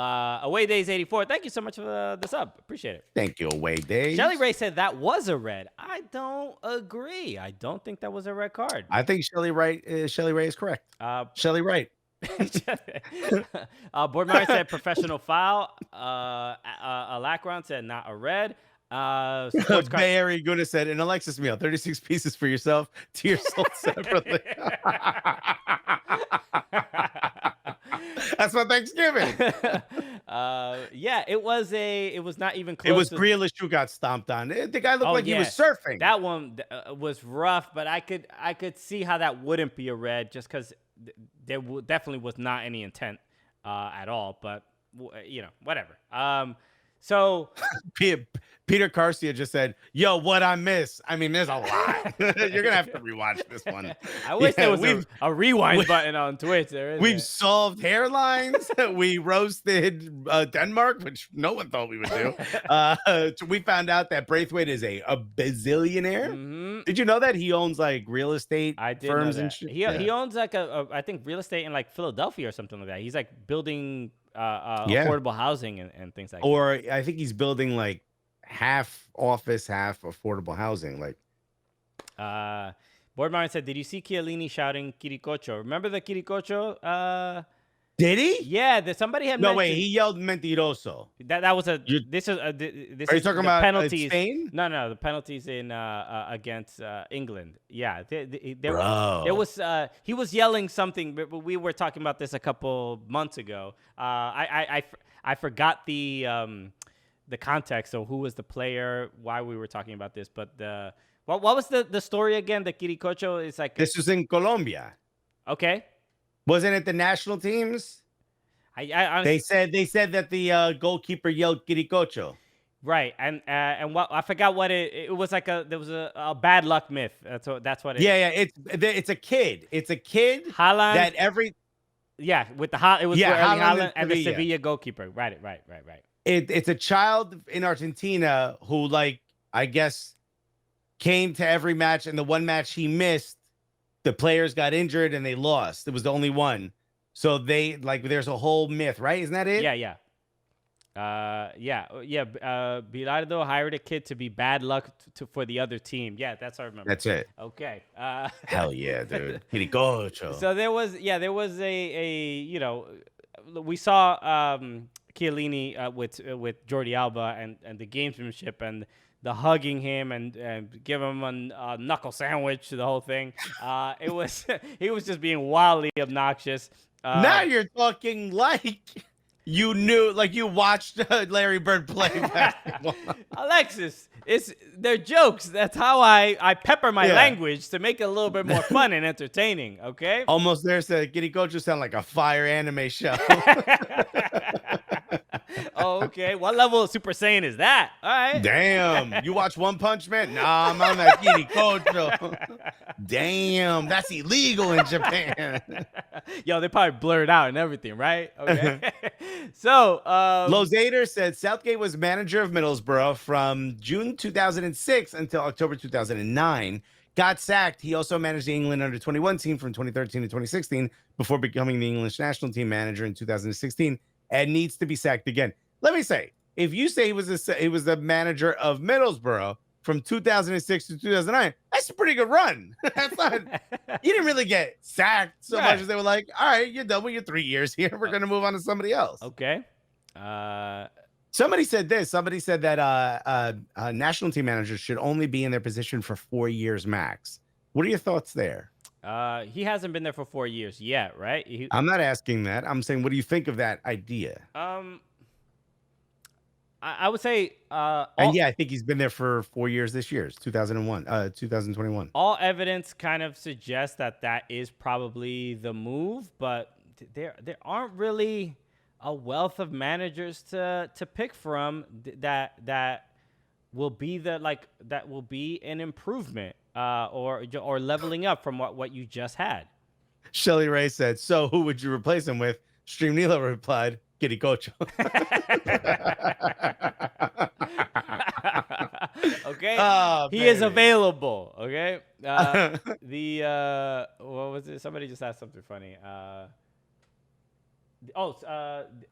Away Days 84. Thank you so much for the sub. Appreciate it. Thank you, Away Days. Shelly Ray said that was a red. I don't agree. I don't think that was a red card. I think Shelly Ray is correct. Shelly Ray. Boardmeyer said professional foul. Alacron said not a red. Very good said an Alexis meal, 36 pieces for yourself, to your soul separately. That's my Thanksgiving. Yeah, it was not even close. It was Grealish who got stomped on. The guy looked like he was surfing. That one was rough, but I could see how that wouldn't be a red just because there definitely was not any intent at all. But whatever. So Peter Garcia just said, "Yo, what I miss? I mean, there's a lot. You're gonna have to rewatch this one." I wish there was a rewind button on Twitch. We've solved hairlines. We roasted Denmark, which no one thought we would do. We found out that Braithwaite is a bazillionaire. Mm-hmm. Did you know that he owns like real estate firms and shit? He owns like I think real estate in like Philadelphia or something like that. He's like building affordable housing and things like that. Or I think he's building like half office, half affordable housing. Like, Boardmine said, "Did you see Chiellini shouting Quiricocho? Remember the Quiricocho? Did he? Yeah, somebody had. No, wait, he yelled mentiroso. That was a. This is. This are you talking about penalties? Spain? No, the penalties in against England. Yeah, there was. He was yelling something. But we were talking about this a couple months ago. I forgot the context. So who was the player? Why we were talking about this? But what was the story again? The Quiricocho is like. This was in Colombia. Okay. Wasn't it the national teams? They said that the goalkeeper yelled "Quiricocho." Right, and what I forgot what it was like there was a bad luck myth. That's what it. Yeah, it's a kid. It's a kid. Haaland. That every. Yeah, with the it was Haaland and the Sevilla. Sevilla goalkeeper. Right. It's a child in Argentina who, like, I guess, came to every match, and the one match he missed, the players got injured and they lost. It was the only one. So there's a whole myth, right? Isn't that it? Yeah. Bilardo hired a kid to be bad luck for the other team. Yeah, that's what I remember. That's it. Okay. Hell yeah, dude. Quiricocho. So there was a we saw Chiellini with Jordi Alba and the gamesmanship and the hugging him and give him a knuckle sandwich, the whole thing. He was just being wildly obnoxious. Now you're talking like you knew, like you watched Larry Bird play basketball. Alexis, they're jokes. That's how I pepper my language to make it a little bit more fun and entertaining. Okay. Almost there said Quiricocho sound like a fire anime show. Oh, okay. What level of Super Saiyan is that? All right. Damn. You watch One Punch Man? Nah, I'm on that Quiricocho. Damn, that's illegal in Japan. Yo, they probably blurred out and everything, right? Okay. So, Lozader said Southgate was manager of Middlesbrough from June 2006 until October 2009. Got sacked. He also managed the England under-21 team from 2013 to 2016 before becoming the English national team manager in 2016 and needs to be sacked again. Let me say, if you say he was the manager of Middlesbrough from 2006 to 2009, that's a pretty good run. That's not. You didn't really get sacked so much as they were like, all right, you're done with your 3 years here. We're gonna move on to somebody else. Okay. Somebody said this. Somebody said that national team managers should only be in their position for 4 years max. What are your thoughts there? He hasn't been there for 4 years yet, right? I'm not asking that. I'm saying, what do you think of that idea? I would say, I think he's been there for 4 years this year. It's 2021. All evidence kind of suggests that is probably the move, but there aren't really a wealth of managers to pick from that will be that will be an improvement or leveling up from what you just had. Shelly Ray said, "So who would you replace him with?" Stream Nilo replied, "Quiricocho." Okay, Oh, he is baby. available. Okay, what was it? Somebody just asked something funny.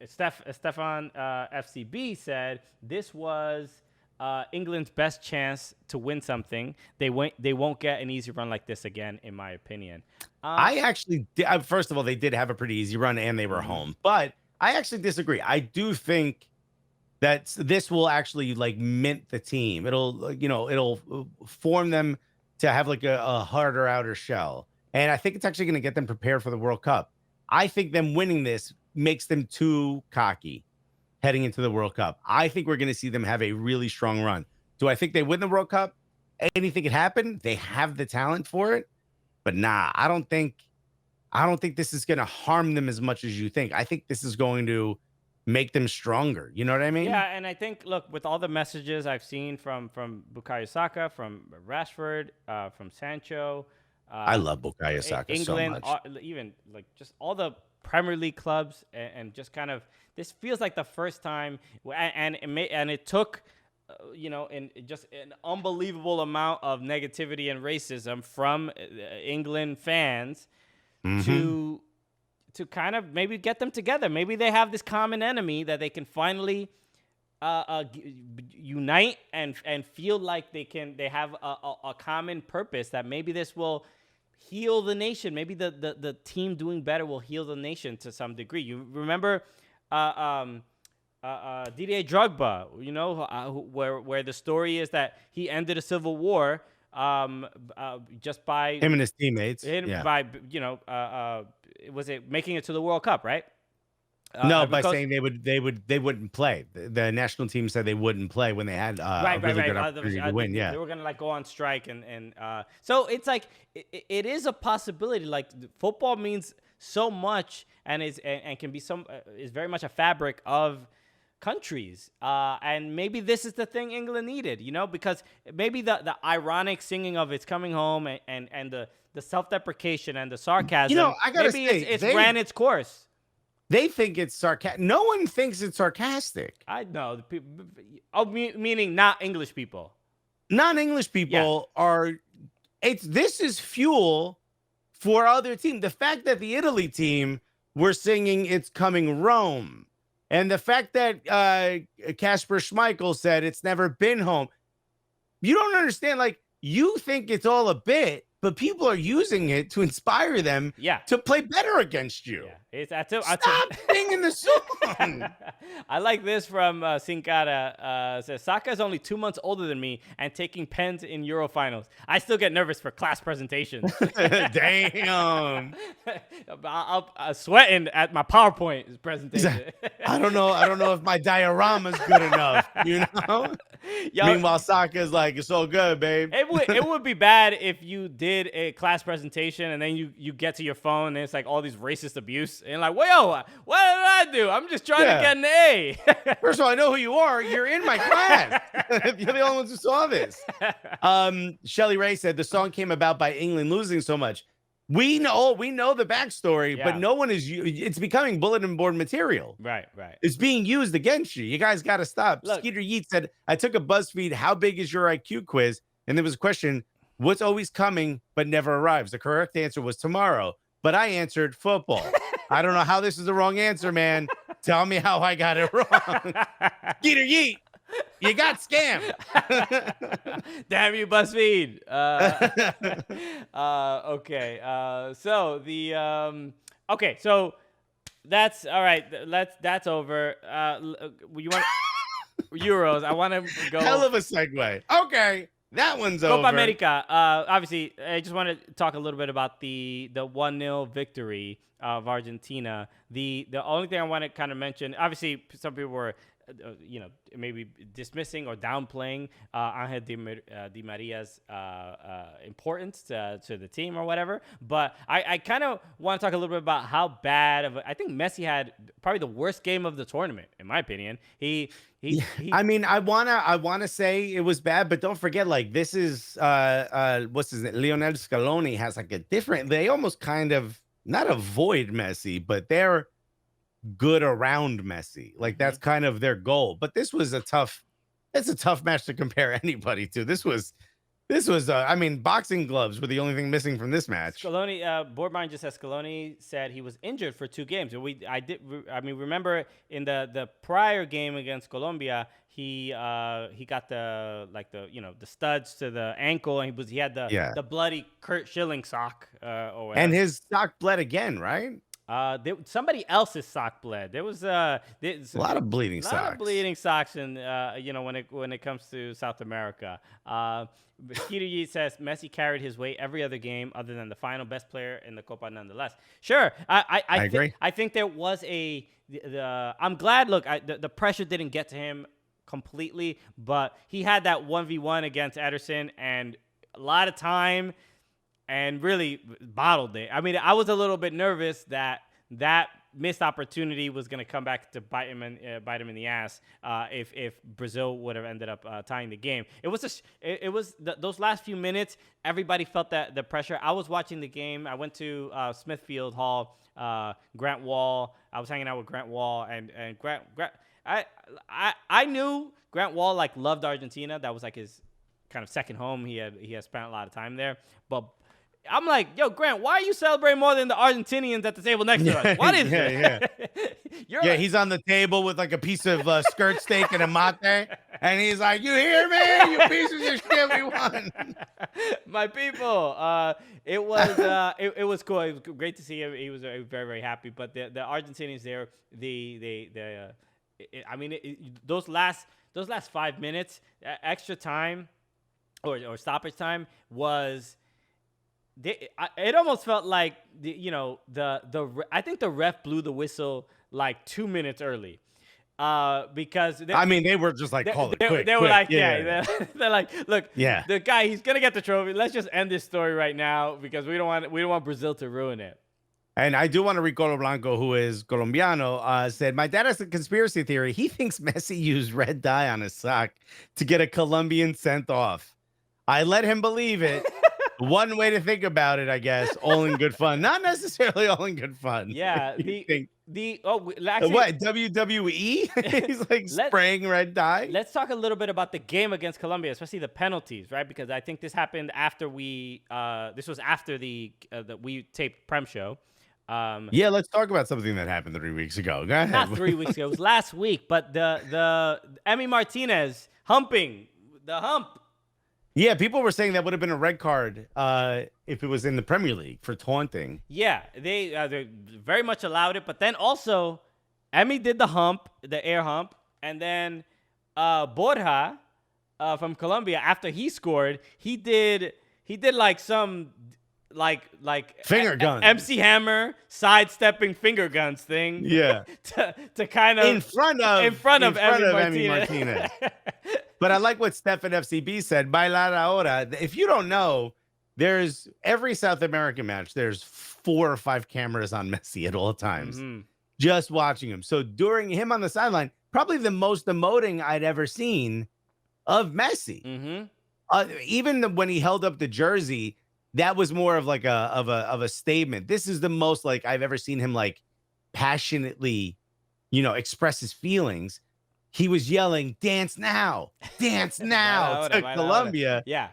Stefan FCB said this was England's best chance to win something. They won't get an easy run like this again, in my opinion. I actually, first of all, they did have a pretty easy run and they were home, but I actually disagree. I do think that this will actually like mint the team. It'll form them to have like a harder outer shell. And I think it's actually going to get them prepared for the World Cup. I think them winning this makes them too cocky heading into the World Cup. I think we're going to see them have a really strong run. Do I think they win the World Cup? Anything could happen. They have the talent for it, but nah, I don't think this is going to harm them as much as you think. I think this is going to make them stronger. You know what I mean? Yeah, and I think, look, with all the messages I've seen from Bukayo Saka, from Rashford, from Sancho, I love Bukayo Saka England, so much. Even like just all the Premier League clubs, and just kind of this feels like the first time, and it took, in just an unbelievable amount of negativity and racism from England fans to kind of maybe get them together. Maybe they have this common enemy that they can finally unite and feel like they have a common purpose, that maybe this will heal the nation. Maybe the team doing better will heal the nation to some degree. You remember Didier Drogba, where the story is that he ended a civil war just by Him and his teammates. Was it making it to the World Cup, right? No, by saying they wouldn't play. The national team said they wouldn't play when they had a really good opportunity to win. Yeah, they were gonna go on strike, and so it's like it is a possibility. Like football means so much, and can be is very much a fabric of countries, and maybe this is the thing England needed, because maybe the ironic singing of "It's Coming Home" and the self-deprecation and the sarcasm, I gotta say, it's ran its course. They think it's sarcastic. No one thinks it's sarcastic. I know. Meaning not English people. Non-English people are. This is fuel for other teams. The fact that the Italy team were singing "It's Coming Rome," and the fact that Kasper Schmeichel said it's never been home. You don't understand. Like, you think it's all a bit, but people are using it to inspire them to play better against you. Yeah. Stop singing the song. I like this from Sinkara. Says, Saka is only 2 months older than me and taking pens in Euro finals. I still get nervous for class presentations. Damn. I'm sweating at my PowerPoint presentation. I don't know if my diorama's good enough, Meanwhile, Saka's like, it's all good, babe. It would be bad if you did a class presentation and then you get to your phone and it's like all these racist abuse and like, whoa, what did I do? I'm just trying to get an A. First of all, I know who you are. You're in my class. You're the only ones who saw this. Shelly Ray said the song came about by England losing so much. We know the backstory, but no one is. It's becoming bulletin board material. Right. It's being used against you. You guys got to stop. Look, Skeeter Yeet said, I took a BuzzFeed "How big is your IQ" quiz, and there was a question: what's always coming but never arrives? The correct answer was tomorrow, but I answered football. I don't know how this is the wrong answer, man. Tell me how I got it wrong. Skeeter Yeet, you got scammed. Damn you, BuzzFeed. Okay. So that's all right. That's over. You want Euros? I want to go. Hell of a segue. Okay. That one's over. Copa America. Obviously, I just want to talk a little bit about the 1-0 victory of Argentina. The only thing I want to kind of mention, obviously, some people were, maybe dismissing or downplaying Angel Di Maria's importance to the team or whatever. But I kind of want to talk a little bit about how bad of I think Messi had probably the worst game of the tournament, in my opinion. I mean, I wanna say it was bad, but don't forget, like, this is what's his name? Lionel Scaloni has like a different. They almost kind of not avoid Messi, but they're good around Messi. Like, that's kind of their goal. But this was a tough It's a tough match to compare anybody to. This was I mean, boxing gloves were the only thing missing from this match. Scaloni, Boardmine just says Scaloni said he was injured for 2 games. Remember in the prior game against Colombia, he got the studs to the ankle, and he had the bloody Kurt Schilling sock or whatever. And his sock bled again, right? Somebody else's sock bled. There was a lot of bleeding socks. A lot of bleeding socks, and when it comes to South America. Kiriji says Messi carried his weight every other game other than the final, best player in the Copa nonetheless. Sure, I agree. I think there was I'm glad. Look, the pressure didn't get to him completely, but he had that 1v1 against Ederson and a lot of time. And really bottled it. I mean, I was a little bit nervous that missed opportunity was going to come back to bite him in the ass if Brazil would have ended up tying the game. It was those last few minutes. Everybody felt that the pressure. I was watching the game. I went to Smithfield Hall. Grant Wall. I was hanging out with Grant Wall and Grant. I knew Grant Wall loved Argentina. That was his kind of second home. He had spent a lot of time there, but. I'm like, yo, Grant, why are you celebrating more than the Argentinians at the table next to us? What is it? He's on the table with a piece of skirt steak and a mate, and he's like, you hear me? You pieces of shit, we won. My people, it was cool. It was great to see him. He was very, very happy. But the Argentinians there, those last 5 minutes, extra time or stoppage time was. It almost felt like I think the ref blew the whistle 2 minutes early, because they were just call it quick. They were they're like, look, yeah, the guy, he's gonna get the trophy. Let's just end this story right now because we don't want Brazil to ruin it. And I do want to Ricardo Blanco, who is Colombiano, said, my dad has a conspiracy theory. He thinks Messi used red dye on his sock to get a Colombian sent off. I let him believe it. One way to think about it, I guess, all in good fun. Not necessarily all in good fun. Yeah. What, WWE? He's spraying red dye. Let's talk a little bit about the game against Colombia, especially the penalties, right? Because I think this happened after this was after we taped Prem Show. Let's talk about something that happened 3 weeks ago. Go ahead. Not 3 weeks ago. It was last week. But the Emi Martinez humping, the hump. Yeah, people were saying that would have been a red card if it was in the Premier League for taunting. Yeah, they very much allowed it. But then also, Emi did the hump, the air hump. And then Borja from Colombia, after he scored, he did some finger guns, MC Hammer sidestepping finger guns thing. Yeah, to kind of in front of Emi Martinez. But I like what Stefan FCB said. Bailar ahora. If you don't know, there's every South American match. There's 4 or 5 cameras on Messi at all times, just watching him. So during him on the sideline, probably the most emoting I'd ever seen of Messi. Even when he held up the jersey, that was more of a statement. This is the most I've ever seen him passionately, express his feelings. He was yelling, "Dance now, dance now!" to Colombia. Yeah.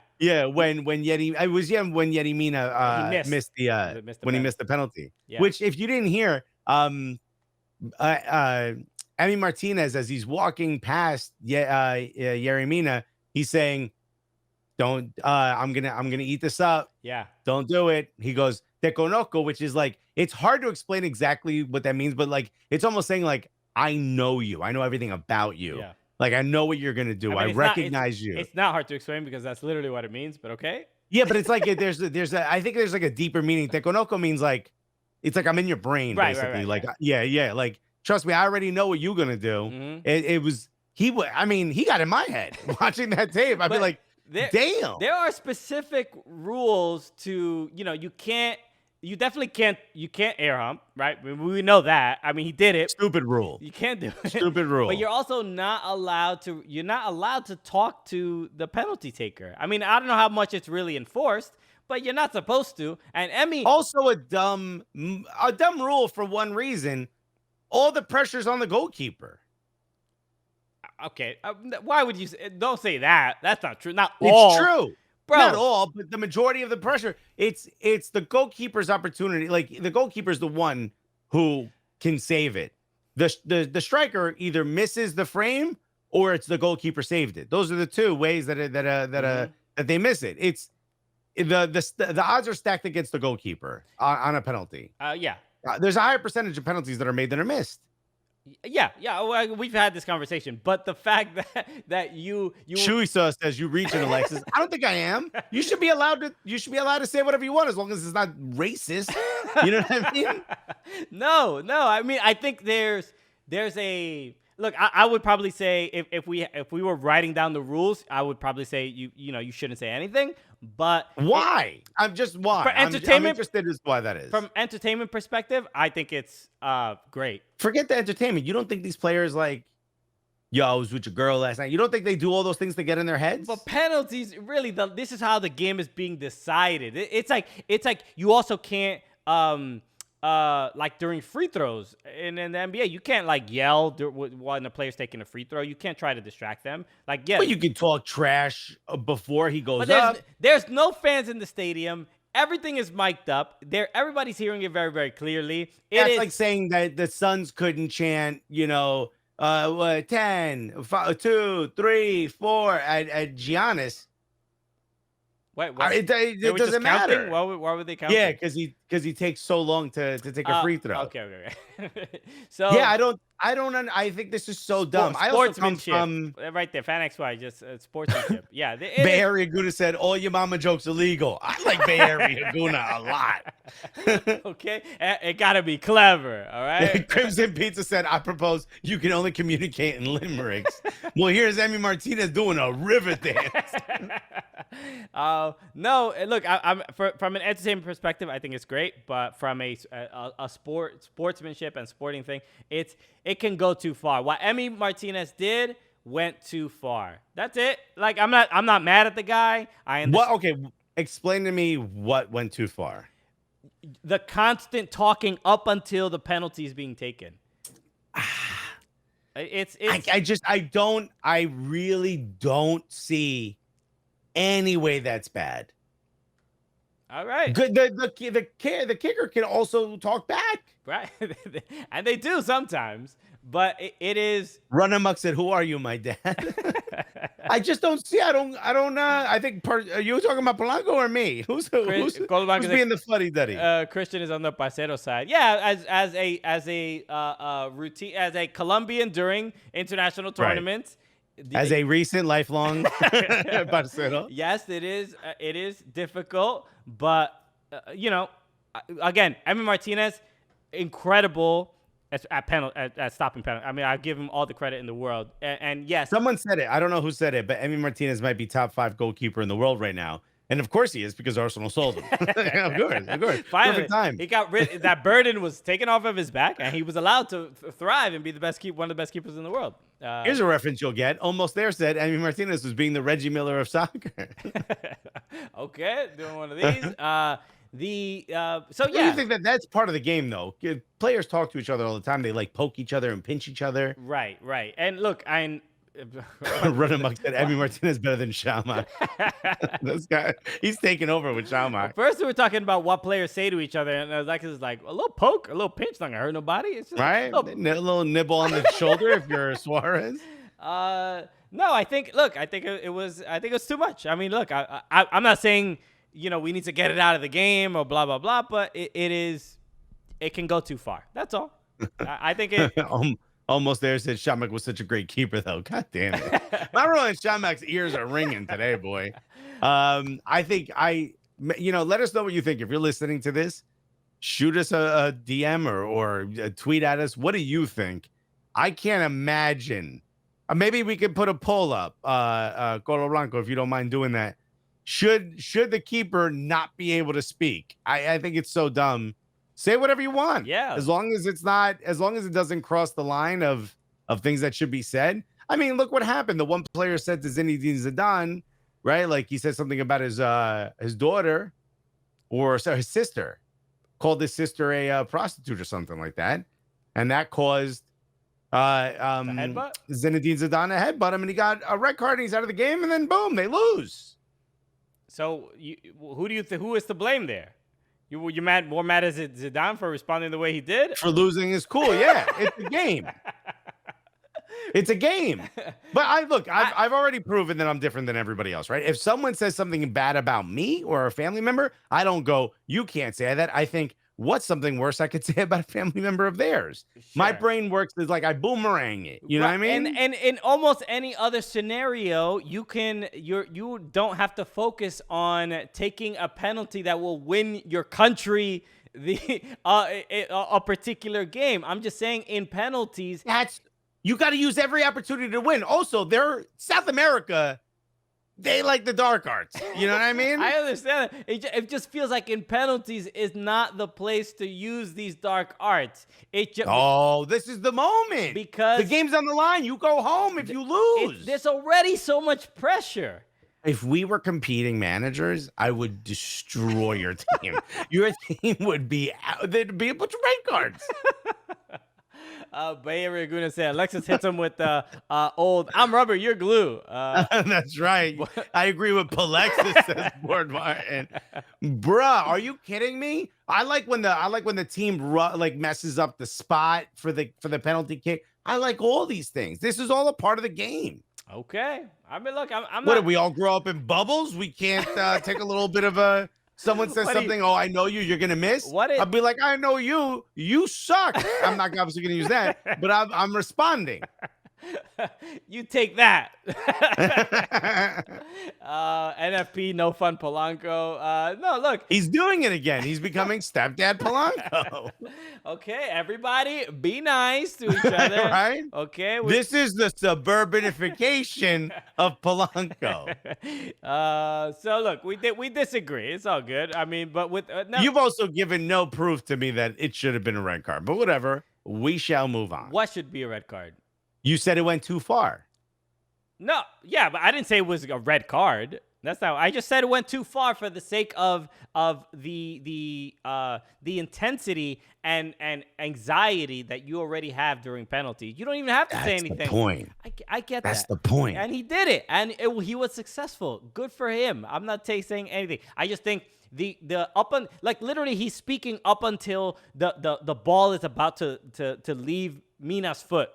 When Yeti Mina missed the penalty. Yeah. Which, if you didn't hear, Emi Martinez, as he's walking past Yeri Mina, he's saying, "Don't, I'm gonna eat this up. Yeah, don't do it." He goes, "Te conozco," which is it's hard to explain exactly what that means, but it's almost saying I know you. I know everything about you. Yeah. I know what you're gonna do. I recognize you. It's not hard to explain because that's literally what it means. But okay. Yeah, but it's I think there's a deeper meaning. Te conozco means it's I'm in your brain, basically. Right. Trust me, I already know what you're gonna do. He got in my head watching that tape. I'd be like, damn. There are specific rules to you definitely can't air hump, right? We know that. I mean, he did it. Stupid rule. You can't do it. Stupid rule. But you're also not allowed to talk to the penalty taker. I mean, I don't know how much it's really enforced, but you're not supposed to. And Emi also a dumb rule for one reason. All the pressure's on the goalkeeper. Okay, why would you say, don't say that? That's not true. Not It's all. true. Bro. Not all, but the majority of the pressure. It's the goalkeeper's opportunity. Like the goalkeeper's the one who can save it. The striker either misses the frame or it's the goalkeeper saved it. Those are the two ways that they miss it. It's the odds are stacked against the goalkeeper on a penalty. Yeah. There's a higher percentage of penalties that are made than are missed. Yeah. Well, we've had this conversation, but the fact that you Chewy Sauce says you reach it, Alexis. I don't think I am. You should be allowed to say whatever you want as long as it's not racist. You know what I mean? No. I mean, I think there's a look. I would probably say if we were writing down the rules, I would probably say you shouldn't say anything. But why? I'm interested as to why that is. From entertainment perspective, I think it's great. Forget the entertainment. You don't think these players like, yo, I was with your girl last night. You don't think they do all those things to get in their heads? But penalties, really, this is how the game is being decided. It's like you also can't like during free throws in the NBA, you can't like yell when the player's taking a free throw. You can't try to distract them. Like, yeah, but you can talk trash before he goes but up. There's no fans in the stadium. Everything is mic'd up. Everybody's hearing it very, very clearly. It's like saying that the Suns couldn't chant, 10, 5, 2, 3, 4 at Giannis. Wait, it doesn't matter. Why would they count? Yeah, because he takes so long to take a free throw. Okay. So yeah, I think this is so dumb. I also come from right there. Fan XY, just sportsmanship. Yeah, Bay Area Guna said all your mama jokes illegal. I like Bay Area Guna a lot. Okay, it gotta be clever. All right. Crimson Pizza said, I propose you can only communicate in limericks. Well, here's Emmy Martinez doing a river dance. No, look, I'm from an entertainment perspective, I think it's great, but from a sportsmanship and sporting thing, it can go too far. What Emmy Martinez did went too far. That's it. Like I'm not mad at the guy. Okay, explain to me what went too far. The constant talking up until the penalty is being taken. I really don't see any way that's bad. All right. Good. The kicker can also talk back. Right. And they do sometimes, but it is. Run Amok said, "Who are you, my dad?" I just don't see. I think you were talking about Polanco or me? Who's being the fuddy duddy? Christian is on the parcero side. Yeah, as a routine, as a Colombian during international tournaments. Right. As a recent lifelong parcero. Yes, it is difficult, but again, Emmy Martinez, incredible at stopping penalty. I mean, I give him all the credit in the world. And yes, someone said it. I don't know who said it, but Emmy Martinez might be top 5 goalkeeper in the world right now. And of course he is, because Arsenal sold him. Of course. Finally, perfect time. He got rid. That burden was taken off of his back, and he was allowed to thrive and be one of the best keepers in the world. Here's a reference you'll get. Almost There said Emmy Martinez was being the Reggie Miller of soccer. Okay, doing one of these. So yeah, you think that's part of the game, though? Players talk to each other all the time. They like poke each other and pinch each other. Right. And look, Run Amok said Emmy Martinez better than Shalma. This guy, he's taking over with Shalma. First, we were talking about what players say to each other, and Alexis is like, a little poke, a little pinch, not gonna hurt nobody. It's just right, a little nibble on the shoulder if you're Suarez. No, I think it was too much. I mean, look, I'm not saying we need to get it out of the game or blah blah blah, but it can go too far. That's all. I think it. Almost There said Shamak was such a great keeper, though. God damn it. Mauro and Shamak's ears are ringing today, boy. I think let us know what you think. If you're listening to this, shoot us a DM or a tweet at us. What do you think? I can't imagine. Maybe we could put a poll up, Colo Blanco, if you don't mind doing that. Should the keeper not be able to speak? I think it's so dumb. Say whatever you want. Yeah. As long as it doesn't cross the line of things that should be said. I mean, look what happened. The one player said to Zinedine Zidane, right? Like he said something about his daughter or his sister, called his sister a prostitute or something like that. And that caused headbutt? Zinedine Zidane headbutt him, and he got a red card, and he's out of the game, and then boom, they lose. So who do you who is to blame there? You more mad as Zidane for responding the way he did? For losing is cool, yeah. It's a game. It's a game. But I've already proven that I'm different than everybody else, right? If someone says something bad about me or a family member, I don't go, you can't say that. I think, what's something worse I could say about a family member of theirs? Sure. My brain works is like I boomerang it. You know what I mean? And in almost any other scenario, you don't have to focus on taking a penalty that will win your country a particular game. I'm just saying, in penalties, you got to use every opportunity to win. Also, they're South America. They like the dark arts. You know what I mean? I understand. It just feels like in penalties is not the place to use these dark arts. This is the moment. Because the game's on the line. You go home if you lose. There's already so much pressure. If we were competing managers, I would destroy your team. Your team would be out. There'd be a bunch of red cards. Bay Area Laguna said Alexis hits him with the old "I'm rubber, you're glue." That's right. I agree with Palexis, says Board Martin. Bruh, are you kidding me? I like when the team messes up the spot for the penalty kick. I like all these things. This is all a part of the game. Okay. I mean, look, I'm what not. Did we all grow up in bubbles? We can't take a little bit of a. Someone says something, I know you, you're going to miss. I'll be like, I know you, you suck. I'm not obviously going to use that, but I'm responding. You take that. NFP, no fun Polanco. No, look. He's doing it again. He's becoming stepdad Polanco. Okay, everybody be nice to each other. Right? Okay. This is the suburbanification of Polanco. So look, we disagree. It's all good. I mean, but with no. You've also given no proof to me that it should have been a red card, but whatever. We shall move on. What should be a red card? You said it went too far. No, yeah, but I didn't say it was a red card. That's not. I just said it went too far for the sake of the intensity and anxiety that you already have during penalties. You don't even have to say anything. That's the point. I get that. That's the point. And he did it, and he was successful. Good for him. I'm not saying anything. I just think the literally he's speaking up until the ball is about to leave Mina's foot.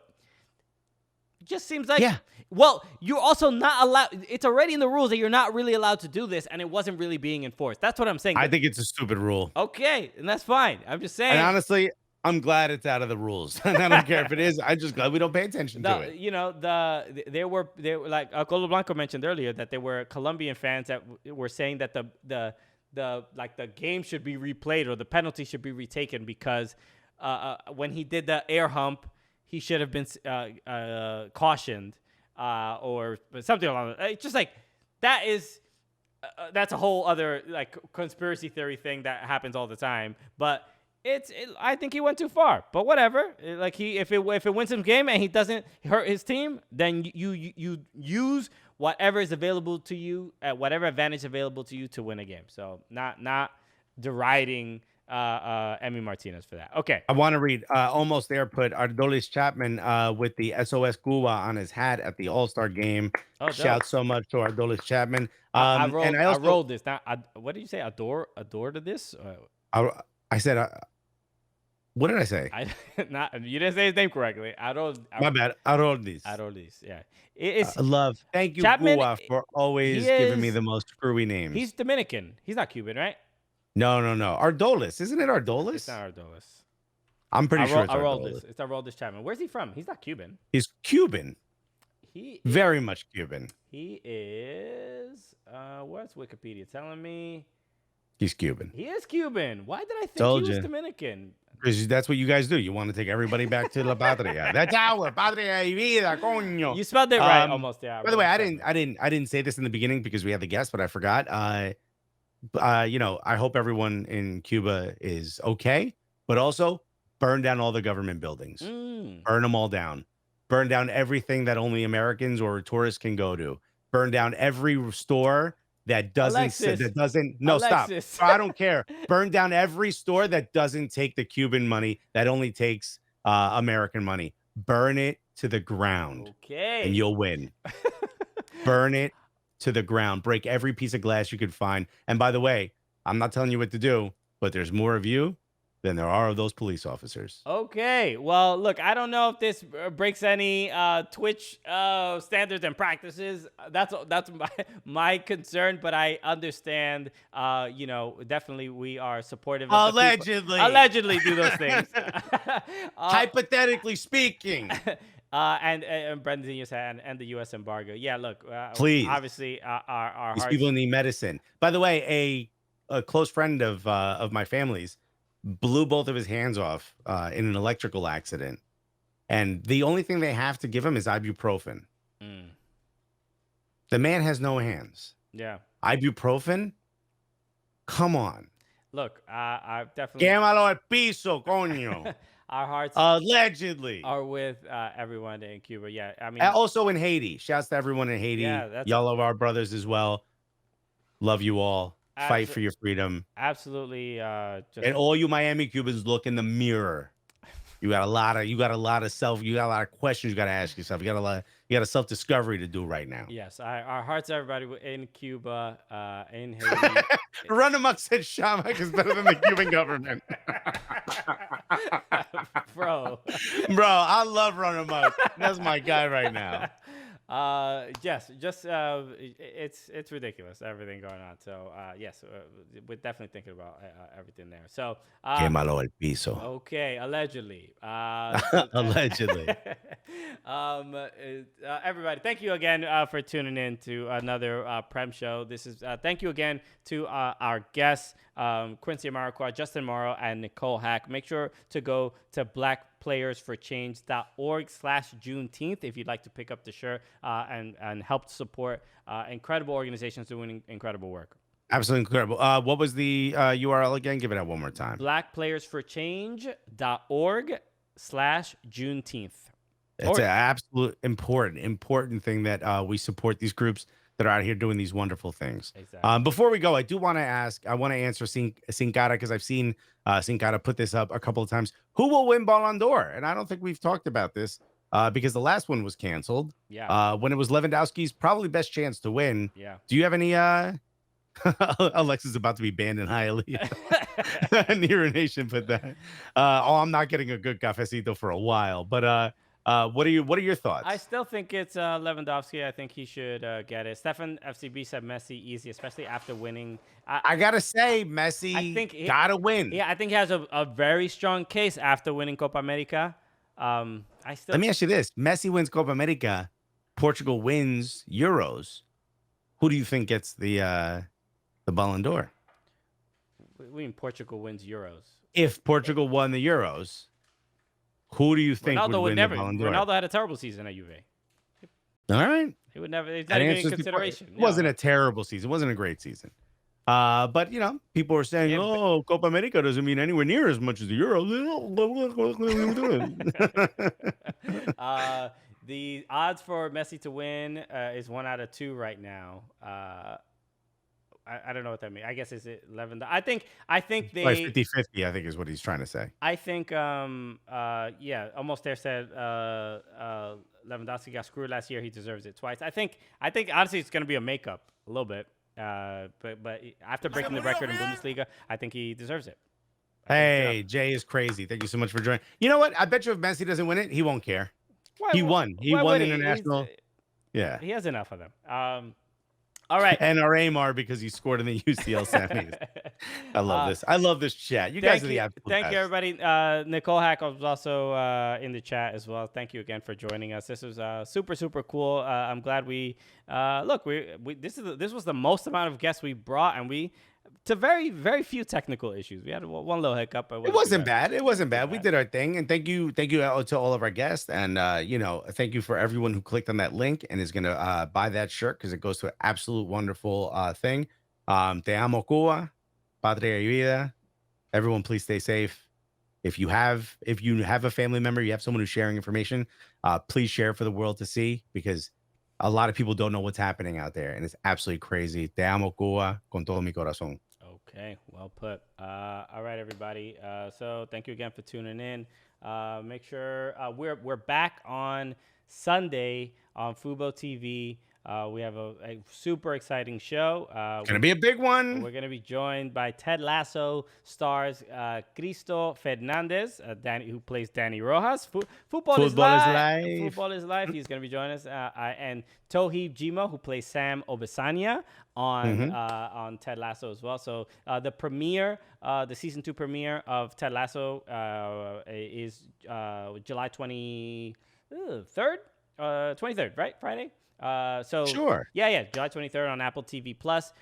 Just seems like, yeah. Well, you're also not allowed. It's already in the rules that you're not really allowed to do this, and it wasn't really being enforced. That's what I'm saying. I think it's a stupid rule. Okay, and that's fine. I'm just saying. And honestly, I'm glad it's out of the rules. And I don't care if it is. I'm just glad we don't pay attention to it. You know, there were like Colo Blanco mentioned earlier that there were Colombian fans that were saying that the game should be replayed or the penalty should be retaken because when he did the air hump, he should have been cautioned or something along that. It's just like that is that's a whole other like conspiracy theory thing that happens all the time. But I think he went too far. But whatever. Like if it wins him game and he doesn't hurt his team, then you use whatever is available to you at whatever advantage available to you to win a game. So not deriding Emi Martinez for that. Okay. I want to read almost there put Ardolis Chapman with the SOS Cuba on his hat at the All-Star game. Shout so much to Ardolis Chapman. I rolled this. Now, what did you say? Adore to this? I said what did I say? You didn't say his name correctly. My bad. Aroldis. Yeah. It's love. Thank you, Chapman, Cuba, for always giving me the most screwy names. He's Dominican. He's not Cuban, right? No. Ardolis. Isn't it Ardolis? It's not Ardolis. I'm pretty sure it's Ardolis. It's Ardolis Chapman. Where's he from? He's not Cuban. He's Cuban. He very much Cuban. He is. What's Wikipedia telling me? He's Cuban. He is Cuban. Why did I think he was Dominican? Because that's what you guys do. You want to take everybody back to La Patria. That's our patria y vida, coño. You spelled it right, almost. Yeah. By the way, I didn't say this in the beginning because we had the guest, but I forgot. I hope everyone in Cuba is okay, but also burn down all the government buildings. Burn them all down. Burn down everything that only Americans or tourists can go to. Burn down every store that doesn't stop. I don't care. Burn down every store that doesn't take the Cuban money, that only takes American money. burn it to the ground, Okay. and you'll win. Burn it to the ground. Break every piece of glass you could find. And by the way, I'm not telling you what to do, but there's more of you than there are of those police officers. Okay. Well, look, I don't know if this breaks any Twitch standards and practices. That's my concern, but I understand. You know, definitely we are supportive of allegedly do those things. Hypothetically speaking. And Brendan you said and the U.S. embargo. Yeah, look, please. Obviously, our these hearts... people need medicine. By the way, a close friend of my family's blew both of his hands off in an electrical accident, and the only thing they have to give him is ibuprofen. The man has no hands. Yeah, ibuprofen. Come on. Look, I definitely. Quémalo al piso, coño. Our hearts allegedly are with everyone in Cuba. Yeah, I mean, also in Haiti. Shouts to everyone in Haiti. Yeah, y'all are our brothers as well. Love you all. Fight for your freedom. Absolutely. And all you Miami Cubans, look in the mirror. You got a lot of questions you got to ask yourself. You got a self-discovery to do right now. Yes, our hearts, everybody in Cuba, in Haiti. Run amok said Shamak is better than the Cuban government. Bro, I love Run amok. That's my guy right now. Yes, just it's ridiculous, everything going on. So yes, we're definitely thinking about everything there. So Quémalo al piso. Okay, allegedly. Allegedly. Everybody, thank you again for tuning in to another Prem show. This is thank you again to our guests, Quincy Amarikwa, Justin Morrow, and Nicole Hack. Make sure to go to blackplayersforchange.org/Juneteenth if you'd like to pick up the shirt and help support incredible organizations doing incredible work. Absolutely incredible. What was the URL again? Give it out one more time. blackplayersforchange.org/Juneteenth. It's an absolute important thing that we support these groups that are out here doing these wonderful things. Exactly. Before we go, I do want to answer Sin Cara, because I've seen Sin Cara put this up a couple of times. Who will win Ballon d'Or? And I don't think we've talked about this because the last one was canceled. Yeah. When it was Lewandowski's probably best chance to win. Yeah. Do you have any Alexa's about to be banned in Hialeah. Nero Nation put that. I'm not getting a good cafecito for a while, but what are your thoughts? I still think it's Lewandowski. I think he should get it. Stefan FCB said Messi easy, especially after winning. I gotta say, Messi I think gotta win. Yeah, I think he has a very strong case after winning Copa America. Let me ask you this: Messi wins Copa America, Portugal wins Euros. Who do you think gets the Ballon d'Or? We mean Portugal wins Euros. If Portugal won the Euros, who do you think Ronaldo would win the Ballon d'Or? Ronaldo had a terrible season at Juve. All right. He would never. It's not even in consideration. It wasn't a terrible season. It wasn't a great season. But you know, people were saying, "Oh, Copa America doesn't mean anywhere near as much as the Euros." The odds for Messi to win is 1 out of 2 right now. I don't know what that means. I guess it's 11. I think they like 50-50, I think is what he's trying to say. I think yeah, almost there said Lewandowski got screwed last year. He deserves it twice. I think honestly it's going to be a makeup a little bit. But after breaking the record in Bundesliga, I think he deserves it. Hey, Jay is crazy. Thank you so much for joining. You know what? I bet you if Messi doesn't win it, he won't care. He won. He won international. Yeah. He has enough of them. All right. And our Amar because he scored in the UCL semis. I love this. I love this chat. You guys are the absolute Thank best. you, everybody. Nicole Hack was also in the chat as well. Thank you again for joining us. This was super, super cool. I'm glad we look. This was the most amount of guests we brought, and we to very, very few technical issues. We had one little hiccup. But it wasn't bad. It wasn't bad. We did our thing, and thank you to all of our guests, and thank you for everyone who clicked on that link and is gonna buy that shirt because it goes to an absolute wonderful thing. Te amo Cuba, Patria y Vida. Everyone, please stay safe. If you have a family member, you have someone who's sharing information, please share it for the world to see because a lot of people don't know what's happening out there, and it's absolutely crazy. Te amo Cuba con todo mi corazón. Okay. Okay, well put. All right, everybody. So thank you again for tuning in. Make sure we're back on Sunday on Fubo TV. We have a super exciting show. Gonna be a big one. We're gonna be joined by Ted Lasso stars Cristo Fernandez, who plays Danny Rojas. Football is life. Football is life. He's gonna be joining us, and Toheeb Jimo, who plays Sam Obisanya on Ted Lasso as well. So the premiere, the season 2 premiere of Ted Lasso is July 23rd, 23rd, right? Friday. Sure. Yeah, July 23rd on Apple TV Plus.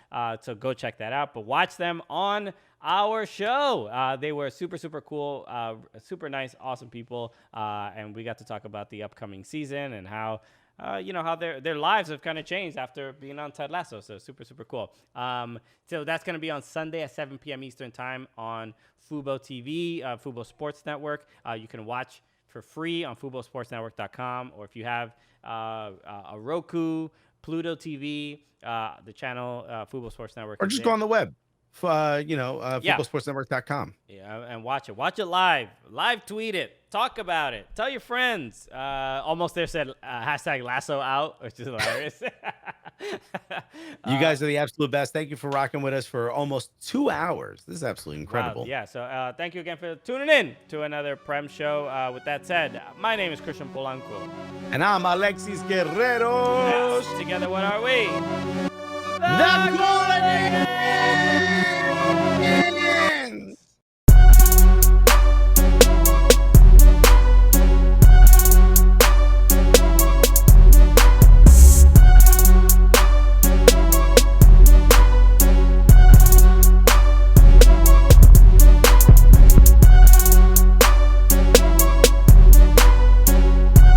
So go check that out. But watch them on our show. They were super cool, super nice, awesome people, and we got to talk about the upcoming season and how how their lives have kind of changed after being on Ted Lasso. So super cool. So that's going to be on Sunday at 7 p.m. Eastern time on Fubo TV, Fubo Sports Network. You can watch for free on FuboSportsNetwork.com, or if you have a Roku, Pluto TV, the channel Fubo Sports Network, or just go on the web, FuboSportsNetwork.com. Yeah, and watch it. Watch it live tweet it, talk about it, tell your friends. Almost there said hashtag Lasso out, which is hilarious. You guys are the absolute best. Thank you for rocking with us for almost 2 hours. This is absolutely incredible. Wow, yeah, so thank you again for tuning in to another Prem show. With that said, my name is Christian Polanco. And I'm Alexis Guerrero. Yes, together, what are we? The Cooligans!